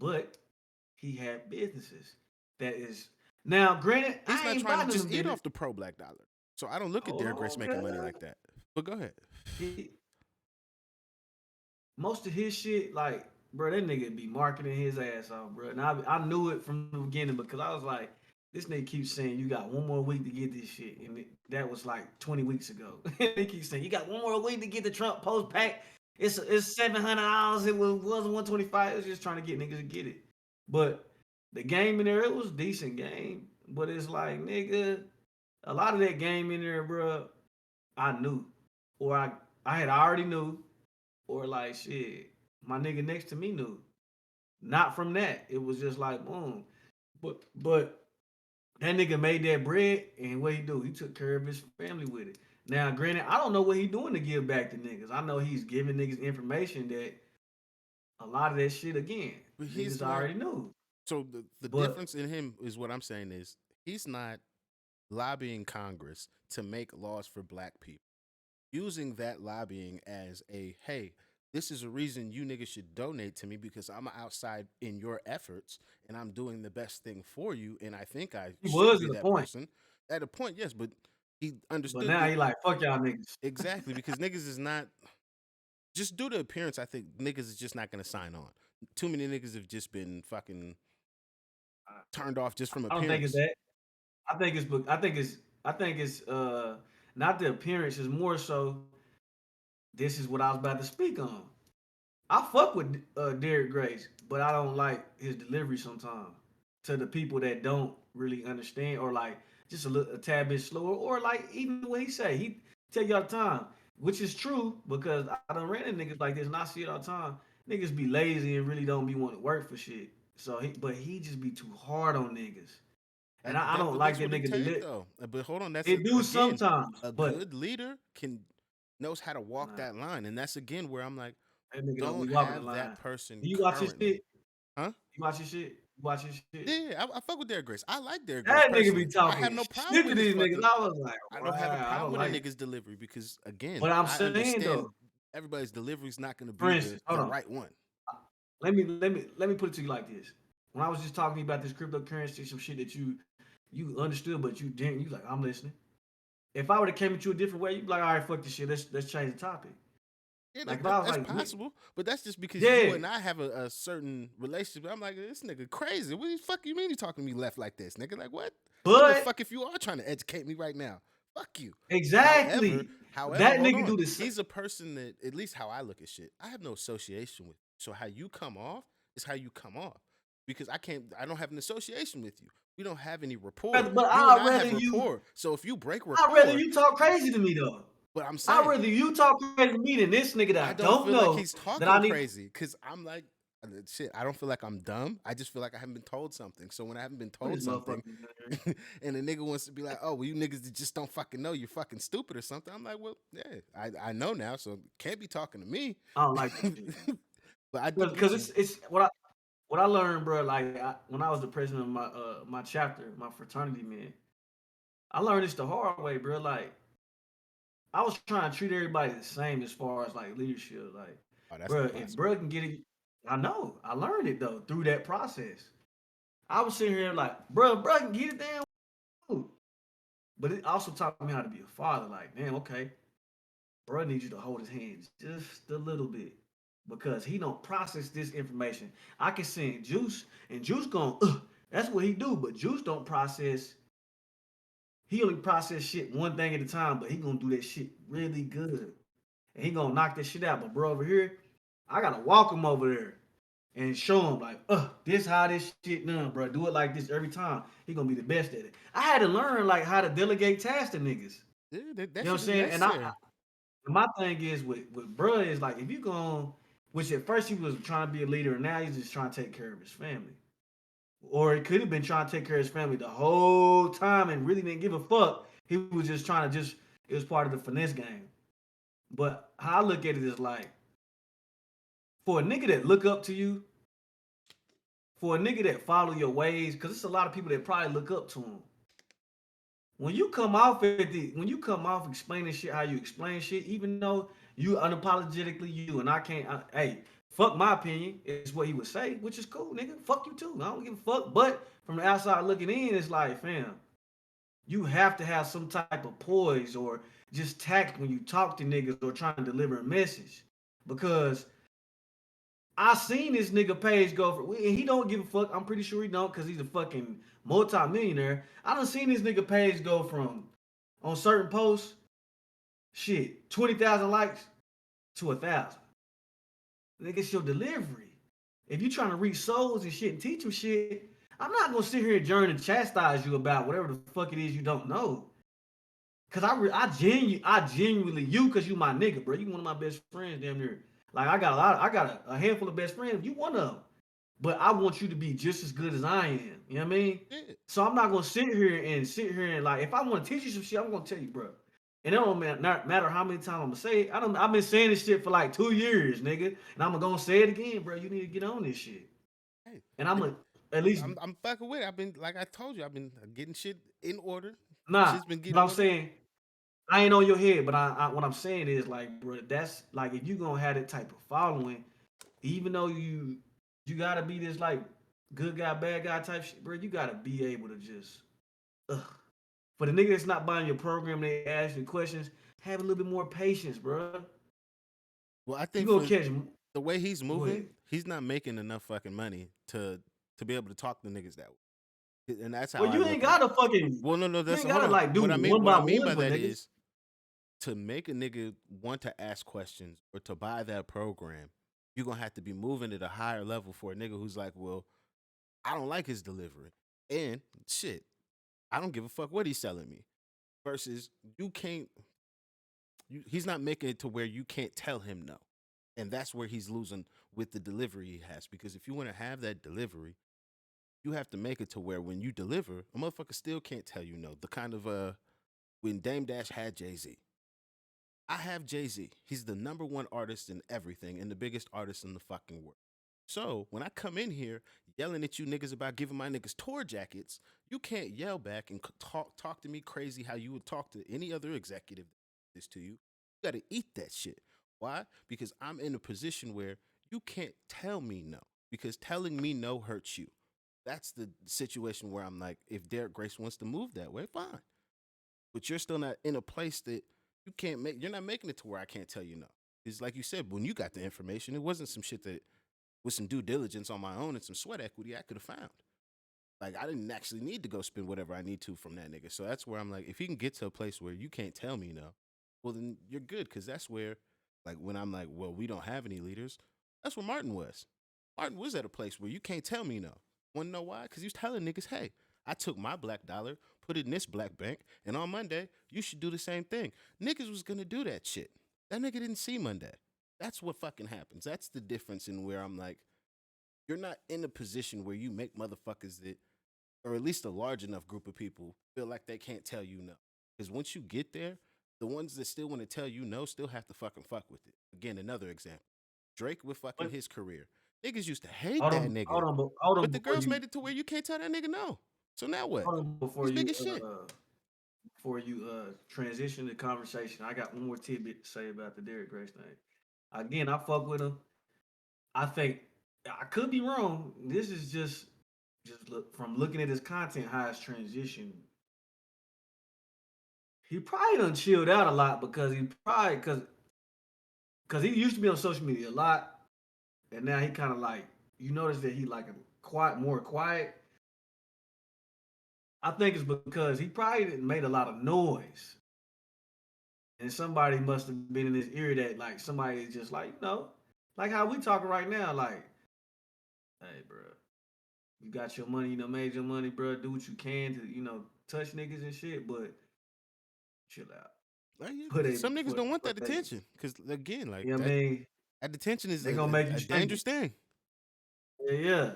but he had businesses. That is now, granted, He's I not ain't trying to buying just them eat business. off the pro black dollar. So I don't look at Hold Derek Grace on, making money cuz. like that. But go ahead. He most of his shit, like, bro, that nigga be marketing his ass off, bro. And I knew it from the beginning because I was like, this nigga keeps saying you got one more week to get this shit, and that was like 20 weeks ago. He keeps saying you got one more week to get the Trump post pack. It's $700. It was 125. It was just trying to get niggas to get it. But the game in there, it was decent game. But it's like, nigga, a lot of that game in there, bro, I knew, or I had already knew, or like shit, my nigga next to me knew. Not from that. It was just like boom. But that nigga made that bread, and what he do? He took care of his family with it. Now, granted, I don't know what he doing to give back to niggas. I know he's giving niggas information that a lot of that shit again, But he's niggas not already knew. so the But difference in him is what I'm saying is he's not lobbying Congress to make laws for black people. Using that lobbying as a hey, this is a reason you niggas should donate to me because I'm outside in your efforts and I'm doing the best thing for you. And I think I He should was be at a that point, person. At a point, yes, but he but understood now that he like fuck y'all niggas. exactly because niggas is not just due to appearance. I think niggas is just not gonna sign on. Too many niggas have just been fucking I turned off just from I don't think it's appearance. that. I think it's I think it's not the appearance. It's more so. This is what I was about to speak on. I fuck with Derek Grace, but I don't like his delivery sometimes. To the people that don't really understand, or like just a tad bit slower, or like even what he say, he tell you all the time, which is true because I done ran into niggas like this and I see it all the time. Niggas be lazy and really don't be wanting to work for shit. But he just be too hard on niggas, and I don't But like that's that what it nigga take deliver. though. But hold on, that's It do again sometimes, a but good leader can knows how to walk nah, that line, and that's again where I'm like, that nigga don't be don't walking the have that line. person Do you watch his currently, shit? huh? You watch his shit? You watch his shit? Yeah, I fuck with Derek Grace. I like Derek Grace That nigga personally. be I talking have no problem shit to with his these niggas. fucking. I was like, I don't have a wow, I problem don't with a like it. nigga's delivery because again, But I'm I saying understand though, everybody's delivery is not going to for be instance, hold the on. right one. Let me put it to you like this. When I was just talking to you about this cryptocurrency, some shit that you understood, but you didn't. You like, I'm listening. If I would have came at you a different way, you'd be like, all right, fuck this shit. Let's change the topic. Yeah, Like if I was that's like, possible, but that's just because you yeah, and I have a certain relationship. I'm like, this nigga crazy. What the fuck you mean you talking to me left like this, nigga? Like what? I don't give a but fuck if you are trying to educate me right now. Fuck you. However, exactly. however, That hold nigga on. do the same. He's a person that, at least how I look at shit, I have no association with. So how you come off is how you come off. Because I don't have an association with you. We don't have any rapport. But You and I have rapport. So if you break I'd rather rapport, you talk crazy to me though. but I'm I'd saying rather you talk crazy to me than this nigga that I I don't don't feel like know he's that I talking need. crazy because I'm like, shit, I don't feel like I'm dumb. I just feel like I haven't been told something. So when I haven't been What told this something motherfucker and a nigga wants to be like, oh, well, you niggas that just don't fucking know, you're fucking stupid or something. I'm like, well, yeah, I know now, so can't be talking to me. I don't like that shit. But I do Because get you. it's what I learned, bro. Like when I was the president of my chapter, my fraternity, man, I learned this the hard way, bro. Like I was trying to treat everybody the same as far as like leadership. Like, Oh, that's bro, if impossible. bro can get it, I know. I learned it though through that process. I was sitting here like, bro can get it down. But it also taught me how to be a father. Like, damn, okay, bro needs you to hold his hands just a little bit because he don't process this information. I can send Juice and Juice going, that's what he do, but Juice don't process. He only process shit one thing at a time, but he gonna do that shit really good, and he gonna knock that shit out. But bro over here, I gotta walk him over there and show him like, this how this shit done, bro. Do it like this every time. He gonna be the best at it. I had to learn like how to delegate tasks to niggas. Yeah, You that know what shit I'm is saying? necessary. My thing is with bruh is like if you going, which at first he was trying to be a leader, and now he's just trying to take care of his family, or he could have been trying to take care of his family the whole time and really didn't give a fuck. He was just trying to just it was part of the finesse game. But how I look at it is like for a nigga that look up to you, for a nigga that follow your ways, because it's a lot of people that probably look up to him. When you come off explaining shit how you explain shit, even though you unapologetically you and I can't, hey, fuck my opinion is what he would say, which is cool, nigga. Fuck you too. I don't give a fuck. But from the outside looking in, it's like, fam, you have to have some type of poise or just tact when you talk to niggas or trying to deliver a message, because I seen this nigga page go for, and he don't give a fuck. I'm pretty sure he don't because he's a fucking multi-millionaire. I done seen this nigga page go from on certain posts, shit, 20,000 likes to 1,000. Nigga, it's your delivery. If you trying to reach souls and shit and teach them shit, I'm not gonna sit here and journey and chastise you about whatever the fuck it is you don't know. Cause I genuinely you, cause you my nigga, bro. You one of my best friends, damn near. Like I got a handful of best friends. You one of them. But I want you to be just as good as I am. You know what I mean? Yeah. So I'm not gonna sit here and like if I want to teach you some shit, I'm gonna tell you, bro. And it don't matter how many times I'm gonna say it. I've been saying this shit for like 2 years, nigga. And I'm gonna say it again, bro. You need to get on this shit. Hey, And I'm it, gonna at least I'm fucking with it. I've been like I told you, I've been getting shit in order. nah. Shit's been But getting I'm order. saying I ain't on your head, but what I'm saying is like, bro, that's like if you gonna have that type of following, even though you gotta be this like good guy, bad guy type shit, bro. You gotta be able to just ugh. For the nigga that's not buying your program, they ask you questions. Have a little bit more patience, bro. Well, I You think gonna for catch. the way he's Go ahead. moving, he's not making enough fucking money to be able to talk to niggas that way. And that's how Well, I you look ain't at it. gotta fucking. Well, no, no, You that's ain't hold gotta on. like do one What by I mean one by for that niggas. is to make a nigga want to ask questions or to buy that program, you're gonna have to be moving at a higher level for a nigga who's like, well, I don't like his delivery. And shit, I don't give a fuck what he's selling me. Versus you can't he's not making it to where you can't tell him no. And that's where he's losing with the delivery he has. Because if you want to have that delivery, you have to make it to where when you deliver, a motherfucker still can't tell you no. The kind of when Dame Dash had Jay-Z. I have Jay-Z. He's the number one artist in everything and the biggest artist in the fucking world. So when I come in here yelling at you niggas about giving my niggas tour jackets, you can't yell back and talk to me crazy how you would talk to any other executive that this to you. You got to eat that shit. Why? Because I'm in a position where you can't tell me no because telling me no hurts you. That's the situation where I'm like, if Derek Grace wants to move that way, fine. But you're still not in a place that you can't make. You're not making it to where I can't tell you no. It's like you said, when you got the information, it wasn't some shit that with some due diligence on my own and some sweat equity I could have found. Like I didn't actually need to go spend whatever I need to from that nigga. So that's where I'm like, if he can get to a place where you can't tell me no, well then you're good because that's where, like when I'm like, well, we don't have any leaders. That's where Martin was. Martin was at a place where you can't tell me no. Wanna know why? Because he was telling niggas, hey, I took my black dollar, put it in this black bank, and on Monday you should do the same thing. Niggas was gonna do that shit. That nigga didn't see Monday. That's what fucking happens. That's the difference in where I'm like, you're not in a position where you make motherfuckers that, or at least a large enough group of people, feel like they can't tell you no. Because once you get there, the ones that still want to tell you no still have to fucking fuck with it. Again, another example. Drake with fucking But his career. Niggas used to hate that nigga. hold on But the before girls you made it to where you can't tell that nigga no. So now what? hold on He's big as shit. before you transition the conversation. I got one more tidbit to say about the Derrick Grace thing. Again, I fuck with him. I think I could be wrong. This is just look from looking at his content, how it's transitioned. He probably done chilled out a lot because he probably because he used to be on social media a lot, and now he kind of like you notice that he like a quiet, more quiet. I think it's because he probably didn't made a lot of noise, and somebody must have been in his ear that like somebody is just like like how we talking right now, like, hey, bro, you got your money, made your money, bro. Do what you can to touch niggas and shit, but chill out. Like, Put a some niggas don't want put that a attention. Because, again, like, you know what I mean? that attention is They gonna make you a stink. dangerous thing. Yeah, yeah.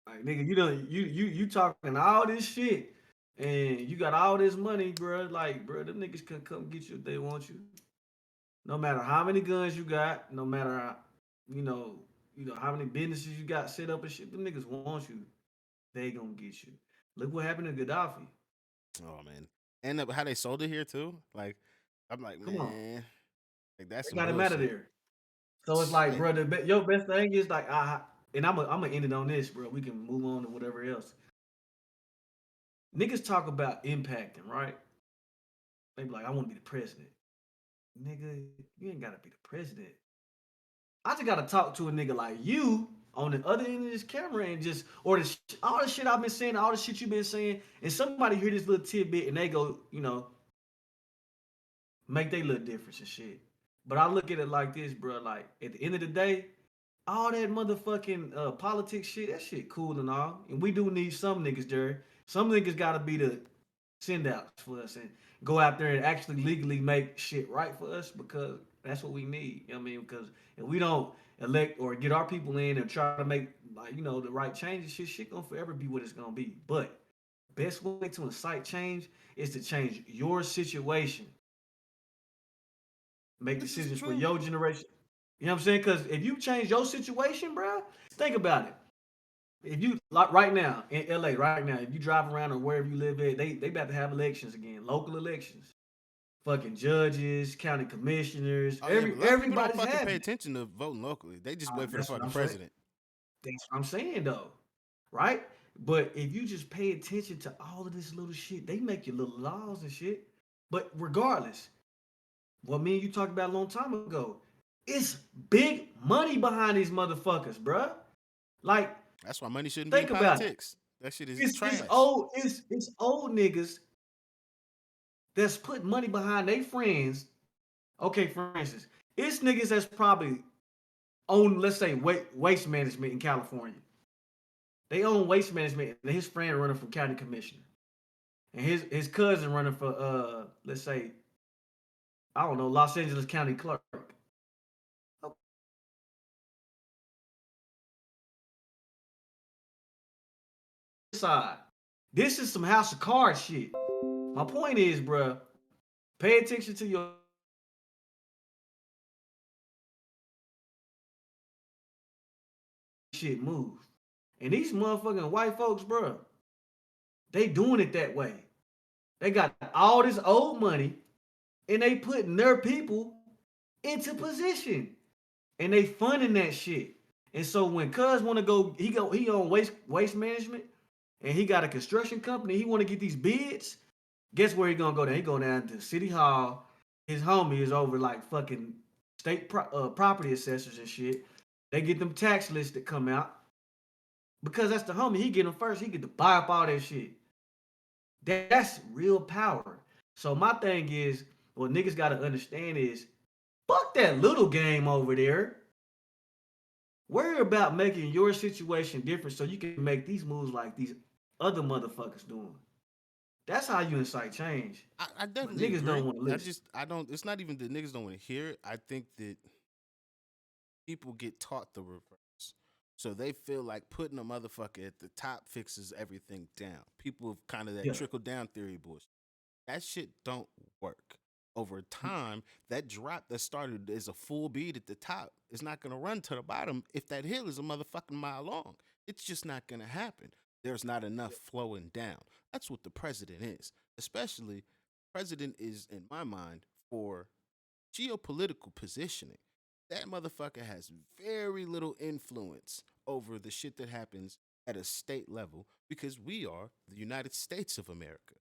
Like nigga, you talking all this shit and you got all this money, bro. Like, bro, them niggas can come get you if they want you. No matter how many guns you got, no matter how, you know, how many businesses you got set up and shit, them niggas want you. They gonna get you. Look what happened to Gaddafi. Oh, man. And how they sold it here, too. Like, I'm like, Come on, man, like, that's they some got him out of bullshit. there. So it's like, Like, bro, your best thing is like, and I'm gonna end it on this, bro. We can move on to whatever else. Niggas talk about impacting, right? They be like, I want to be the president. Nigga, you ain't gotta be the president. I just gotta talk to a nigga like you on the other end of this camera and just or all the shit I've been saying, all the shit you've been saying, and somebody hear this little tidbit and they go, make they little difference and shit. But I look at it like this, bro. Like at the end of the day, all that motherfucking politics shit, that shit cool and all. And we do need some niggas there. Some niggas gotta be the send outs for us and go out there and actually legally make shit right for us because that's what we need. You know what I mean? Because if we don't elect or get our people in and try to make like the right changes, shit gonna forever be what it's gonna be. But best way to incite change is to change your situation, make this is decisions for true. your generation. You know what I'm saying? Because if you change your situation, bro, think about it. If you like right now in LA, right now, if you drive around or wherever you live at, they about to have elections again, local elections. fucking judges, county commissioners, Oh yeah, but a lot of people don't everybody's fucking pay having it. attention to voting locally. They just wait for the That's what fucking I'm saying. president. That's what I'm saying though, right? But if you just pay attention to all of this little shit, they make your little laws and shit. But regardless, what me and you talked about a long time ago, it's big money behind these motherfuckers, bruh. Like, That's why money shouldn't be in think about it. politics. That shit is It's trash. old, it's old niggas that's putting money behind their friends. Okay, for instance, it's niggas that's probably own, let's say, waste management in California. They own waste management, and his friend running for county commissioner, and his cousin running for let's say, I don't know, Los Angeles County clerk. Side, this is some House of Cards shit. My point is, bruh, pay attention to your shit move. And these motherfucking white folks, bruh, they doing it that way. They got all this old money and they putting their people into position and they funding that shit. And so when Cuz want to he on waste management and he got a construction company, he want to get these bids. Guess where he gonna go down? He go down to City Hall. His homie is over like fucking property assessors and shit. They get them tax lists that come out because that's the homie. He get them first. He get to buy up all that shit. That's real power. So my thing is, what niggas gotta understand is, fuck that little game over there. Worry about making your situation different so you can make these moves like these other motherfuckers doing. That's how you incite change. I But definitely niggas don't agree. want to I listen. just I don't. It's not even that niggas don't want to hear it. I think that people get taught the reverse. So they feel like putting a motherfucker at the top fixes everything down. People have kind of that Yeah. trickle down theory bullshit. That shit don't work. Over time, that drop that started as a full beat at the top is not gonna run to the bottom if that hill is a motherfucking mile long. It's just not gonna happen. There's not enough flowing down. That's what the president is. Especially, president is, in my mind, for geopolitical positioning. That motherfucker has very little influence over the shit that happens at a state level because we are the United States of America.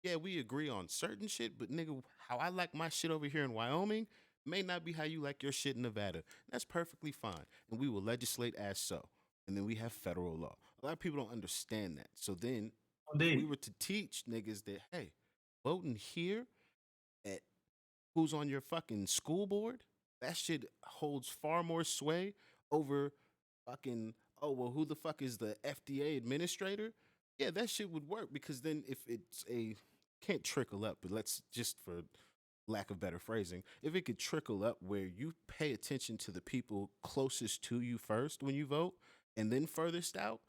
Yeah, we agree on certain shit, but nigga, how I like my shit over here in Wyoming may not be how you like your shit in Nevada. That's perfectly fine. And we will legislate as so. And then we have federal law. A lot of people don't understand that. So then, if we Indeed. were to teach niggas that, hey, voting here at who's on your fucking school board, that shit holds far more sway over fucking, oh, well, who the fuck is the FDA administrator? Yeah, that shit would work because then if it's a, can't trickle up, but let's just for lack of better phrasing, if it could trickle up where you pay attention to the people closest to you first when you vote and then furthest out,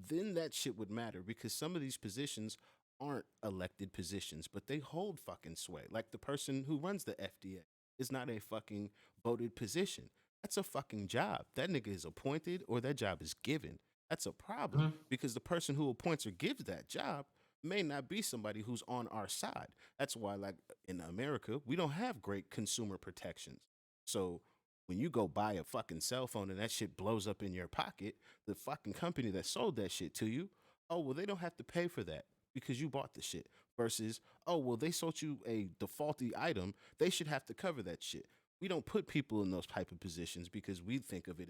then that shit would matter because some of these positions aren't elected positions, but they hold fucking sway. Like the person who runs the FDA is not a fucking voted position. That's a fucking job. That nigga is appointed or that job is given. That's a problem Mhm. because the person who appoints or gives that job may not be somebody who's on our side. That's why, like in America, we don't have great consumer protections. So when you go buy a fucking cell phone and that shit blows up in your pocket, the fucking company that sold that shit to you, oh, well, they don't have to pay for that because you bought the shit. Versus, oh, well, they sold you a defaulty item. They should have to cover that shit. We don't put people in those type of positions because we think of it,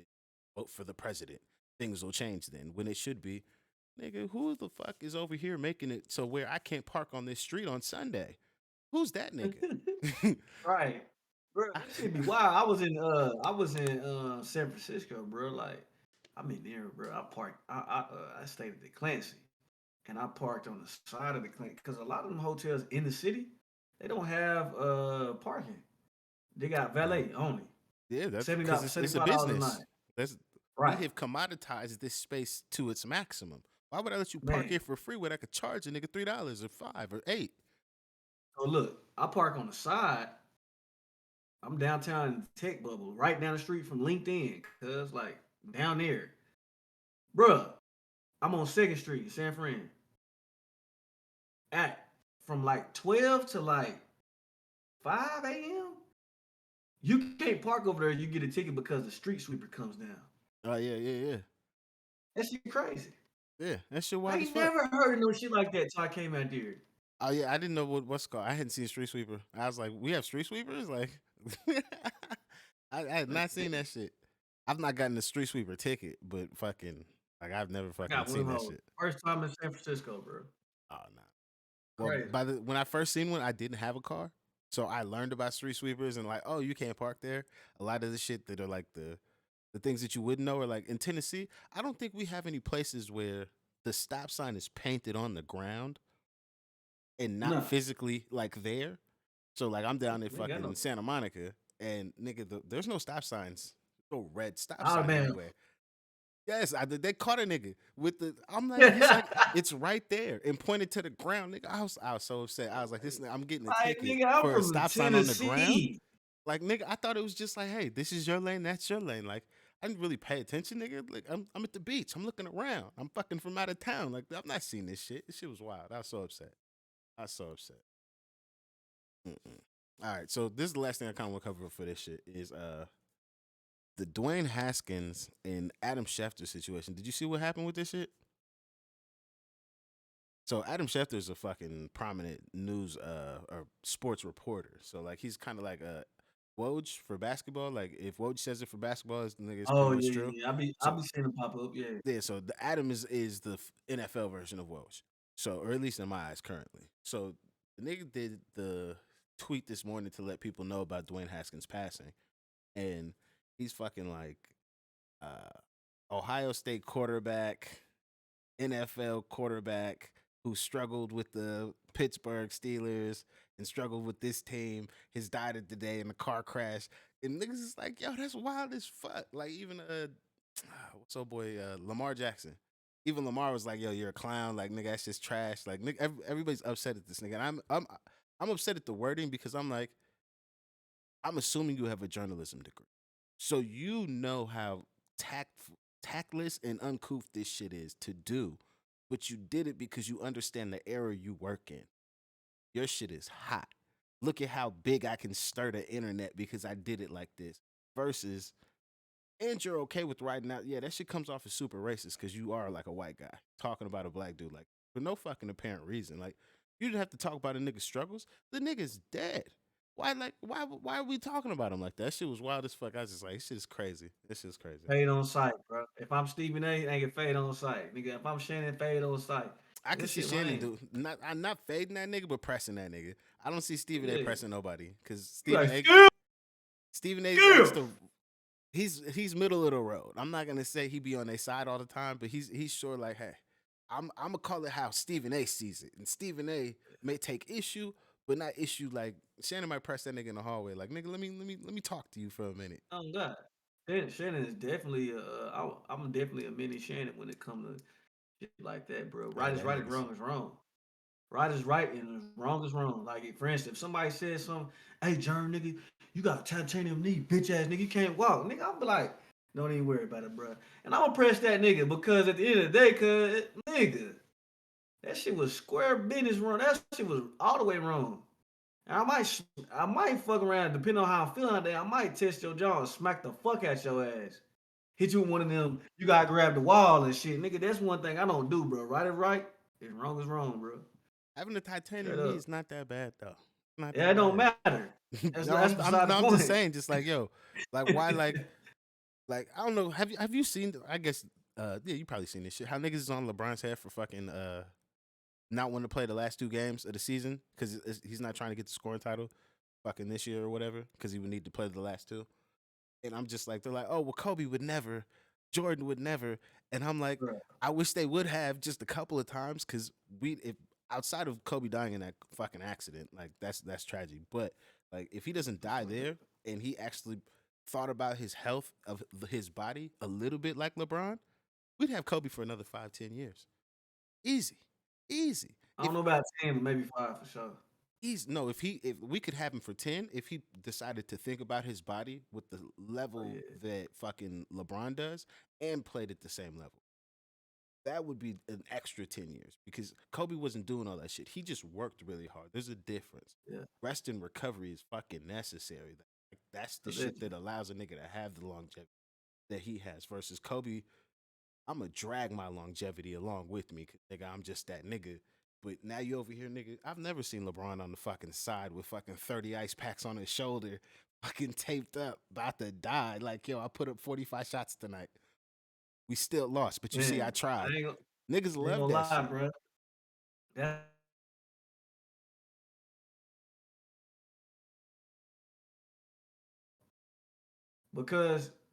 vote for the president. Things will change then. When it should be, nigga, who the fuck is over here making it so where I can't park on this street on Sunday? Who's that nigga? Right. Bro, this shit be wild. I was in San Francisco, bro. Like, I'm in there, bro. I stayed at the Clancy. And I parked on the side of the Clancy. Because a lot of them hotels in the city, they don't have parking. They got No. valet only. Yeah, that's $70, because it's a $75 a business. night. That's we Right. have commoditized this space to its maximum. Why would I let you park Man. here for free when I could charge a nigga $3 or 5 or 8? So look, I park on the side. I'm downtown in the tech bubble, right down the street from LinkedIn. Cause like down there. Bruh, I'm on Second Street in San Fran. At from like 12 to like 5 a.m. You can't park over there. You get a ticket because the street sweeper comes down. Oh yeah. That shit crazy. Yeah, that shit I wild as ain't fuck. never heard of no shit like that till I came out there. Oh yeah, I didn't know what's called. I hadn't seen Street Sweeper. I was like, we have Street Sweepers? Like, I had not seen that shit. I've not gotten a Street Sweeper ticket, but fucking like I've never I fucking got one seen of that those. shit. First time in San Francisco, bro. Oh no. Well, Crazy. when I first seen one, I didn't have a car, so I learned about street sweepers and like, oh, you can't park there. A lot of the shit that are like the things that you wouldn't know are like in Tennessee. I don't think we have any places where the stop sign is painted on the ground and not No, physically like there. So like I'm down in we ain't got fucking no. Santa Monica and nigga, there's no stop signs, no red stop sign Alabama. anywhere. Yes, they caught a nigga with the. I'm like, he's like, it's right there and pointed to the ground, nigga. I was so upset. I was like, this, I'm getting a Like, ticket nigga, I'm for a from stop sign on the ground. Tennessee. Like, nigga, I thought it was just like, hey, this is your lane, that's your lane. Like, I didn't really pay attention, nigga. Like, I'm at the beach. I'm looking around. I'm fucking from out of town. Like, I'm not seeing this shit. This shit was wild. I was so upset. I was so upset. Mm-mm. All right, so this is the last thing I kind of want to cover for this shit is the Dwayne Haskins and Adam Schefter situation. Did you see what happened with this shit? So Adam Schefter is a fucking prominent news or sports reporter. So like he's kind of like a Woj for basketball. Like if Woj says it for basketball, it's, nigga, it's pretty Oh much yeah, true. yeah, yeah. I So be seeing them pop up. Yeah. yeah, so the Adam is the NFL version of Woj. So or at least in my eyes currently. So the nigga did the tweet this morning to let people know about Dwayne Haskins passing, and he's fucking like uh, Ohio State quarterback, NFL quarterback who struggled with the Pittsburgh Steelers and struggled with this team. His died today in a car crash. And niggas is like, yo, that's wild as fuck. Like even what's old boy Lamar Jackson. Even Lamar was like, yo, you're a clown. Like nigga, that's just trash. Like nigga, everybody's upset at this nigga. And I'm upset at the wording because I'm like, I'm assuming you have a journalism degree. So you know how tactless and uncouth this shit is to do, but you did it because you understand the era you work in. Your shit is hot. Look at how big I can stir the internet because I did it like this. Versus, and you're okay with writing out, yeah, that shit comes off as super racist because you are like a white guy talking about a black dude, like for no fucking apparent reason. Like you didn't have to talk about a nigga's struggles. The nigga's dead. Why are we talking about him like that? That shit was wild as fuck. I was just like, this shit is crazy. This shit is crazy. Fade on sight, bro. If I'm Stephen A, I get fade on sight. Nigga, if I'm Shannon, fade on sight. I can This see shit Shannon lame. do not. I'm not fading that nigga, but pressing that nigga. I don't see Stephen A Yeah. pressing nobody because You like, Stephen A likes skip. to. He's middle of the road. I'm not gonna say he be on their side all the time, but he's sure like, hey, I'm gonna call it how Stephen A sees it, and Stephen A may take issue, but not issue like Shannon might press that nigga in the hallway, like nigga, let me talk to you for a minute. Oh God. Shannon is definitely I'm definitely a mini Shannon when it comes to shit like that, bro. Hey, Right is that right and nigga's wrong is wrong. Right is right and wrong is wrong. Like for instance, if somebody says something, hey Jerm, nigga, you got titanium knee, bitch ass nigga, you can't walk. Nigga, I'll be like, don't even worry about it, bro. And I'm gonna press that nigga because at the end of the day, nigga, that shit was square business wrong. That shit was all the way wrong. And I might fuck around, depending on how I'm feeling that day. I might test your jaw and smack the fuck out your ass. Hit you with one of them. You gotta grab the wall and shit, nigga. That's one thing I don't do, bro. Right is right, and wrong is wrong, bro. having a Straight titanium knee up. is not that bad though. Not Yeah, it that don't bad. matter. No, That's beside the I'm just point. saying, just like yo, like why like I don't know. Have you seen? I guess yeah, you probably seen this shit. How niggas is on LeBron's head for fucking not wanting to play the last two games of the season because he's not trying to get the scoring title fucking this year or whatever because he would need to play the last two. And I'm just like, they're like, oh well, Kobe would never, Jordan would never, and I'm like, Bro, I wish they would have just a couple of times because if outside of Kobe dying in that fucking accident, like that's tragic. But like if he doesn't that's die fucked up. there and he actually thought about his health of his body a little bit like LeBron, we'd have Kobe for another 5, 10 years. Easy, easy. I don't If know about 10, but maybe 5 for sure. he's no, if we could have him for 10, if he decided to think about his body with the Oh level yeah. that fucking LeBron does and played at the same level, that would be an extra 10 years because Kobe wasn't doing all that shit. He just worked really hard. There's a difference. Yeah, Rest and recovery is fucking necessary. Like, that's the a shit legend. that allows a nigga to have the longevity that he has versus Kobe. I'm gonna drag my longevity along with me, 'cause, nigga, I'm just that nigga. But now you over here, nigga. I've never seen LeBron on the fucking side with fucking 30 ice packs on his shoulder, fucking taped up, about to die. Like, yo, I put up 45 shots tonight. We still lost, but you see, I Man, tried. I ain't gonna, Niggas I ain't love gonna that lie, shit. bro. That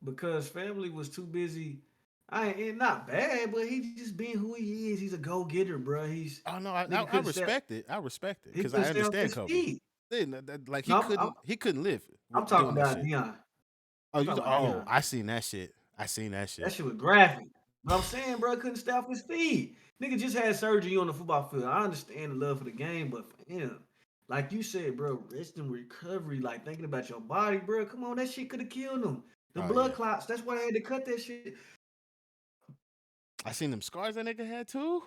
because family was too busy. I ain't not bad, but he just being who he is. He's a go getter, bro. He's Oh no, I, I, nigga I couldn't step. respect it. I respect it He because couldn't I stay off understand his Kobe. feet. Like he No, couldn't, he couldn't live I'm doing talking that about shit. Dion. Oh, I'm talking about oh, Dion. I seen that shit. I seen that That shit. shit was graphic. But I'm saying, bro, couldn't stay off his feet. Nigga just had surgery on the football field. I understand the love for the game, but for him, like you said, bro, rest and recovery, like thinking about your body, bro. Come on, that shit could have killed him. The Oh blood yeah, clots. That's why they had to cut that shit. I seen them scars that nigga had too.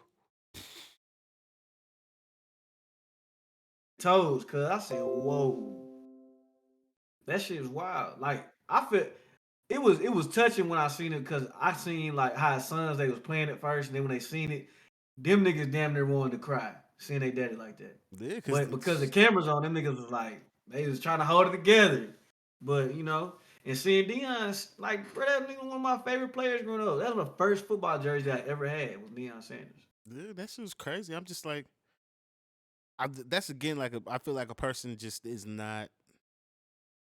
Toes, cuz I said, whoa. That shit is wild. Like I feel it was touching when I seen it because I seen like how his sons they was playing it first, and then when they seen it, them niggas damn near wanted to cry seeing they daddy like that. Yeah, because But because the cameras on, them niggas was like they was trying to hold it together. But and seeing Dion's like, bro, that nigga one of my favorite players growing up. That was the first football jersey I ever had was Deion Sanders. that shit was crazy. I'm just like, that's again like I feel like a person just is not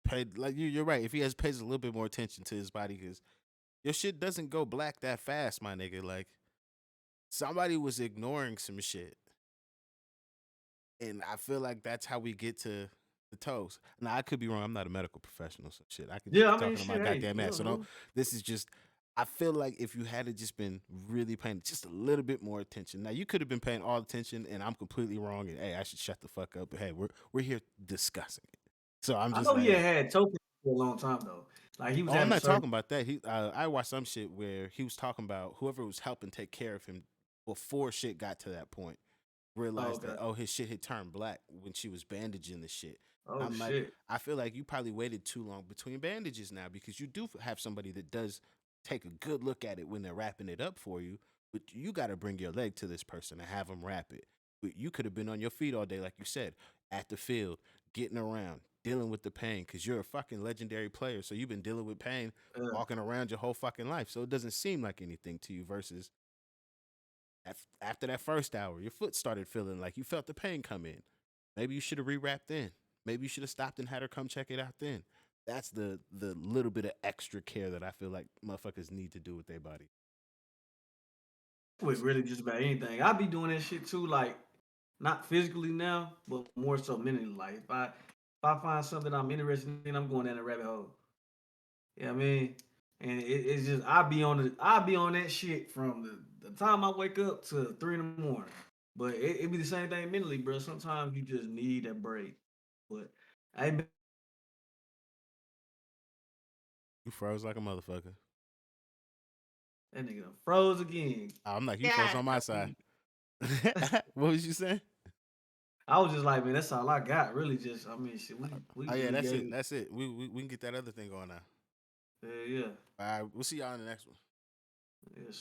paid. Like you're right. If he has pays a little bit more attention to his body, because your shit doesn't go black that fast, my nigga. Like somebody was ignoring some shit, and I feel like that's how we get to the toes. Now I could be wrong. I'm not a medical professional, so shit. I could just Yeah, be I mean talking to my shit, hey, goddamn you ass. don't So don't. know. This is just. I feel like if you had just been really paying just a little bit more attention. Now you could have been paying all attention, and I'm completely wrong. And hey, I should shut the fuck up. But hey, we're here discussing it. So I'm I just know like, he hey. had choking for a long time though. Like he was Oh, I'm having not surgery. talking about that. I watched some shit where he was talking about whoever was helping take care of him before shit got to that point Oh, realized that okay. his shit had turned black when she was bandaging the shit. Oh I'm like, shit. I feel like you probably waited too long between bandages now because you do have somebody that does take a good look at it when they're wrapping it up for you, but you got to bring your leg to this person and have them wrap it. But you could have been on your feet all day, like you said, at the field, getting around, dealing with the pain because you're a fucking legendary player. So you've been dealing with pain Yeah. walking around your whole fucking life. So it doesn't seem like anything to you versus after that first hour, your foot started feeling like you felt the pain come in. Maybe you should have rewrapped then. Maybe you should have stopped and had her come check it out then. That's the little bit of extra care that I feel like motherfuckers need to do with their body. With really just about anything. I be doing that shit too, like not physically now, but more so mentally. Like if I find something I'm interested in, I'm going down a rabbit hole. You know what I mean? And it's just I be on that shit from the time I wake up to 3 in the morning. But it be the same thing mentally, bro. Sometimes you just need a break. But I that You froze like a motherfucker. nigga done froze again. I'm like, you froze God. on my side. What was you saying? I was just like, man, that's all I got. Really, just I mean, shit. We Oh yeah, really that's it. gave, That's it. We can get that other thing going now. yeah, All right, we'll see y'all in the next one. yeah.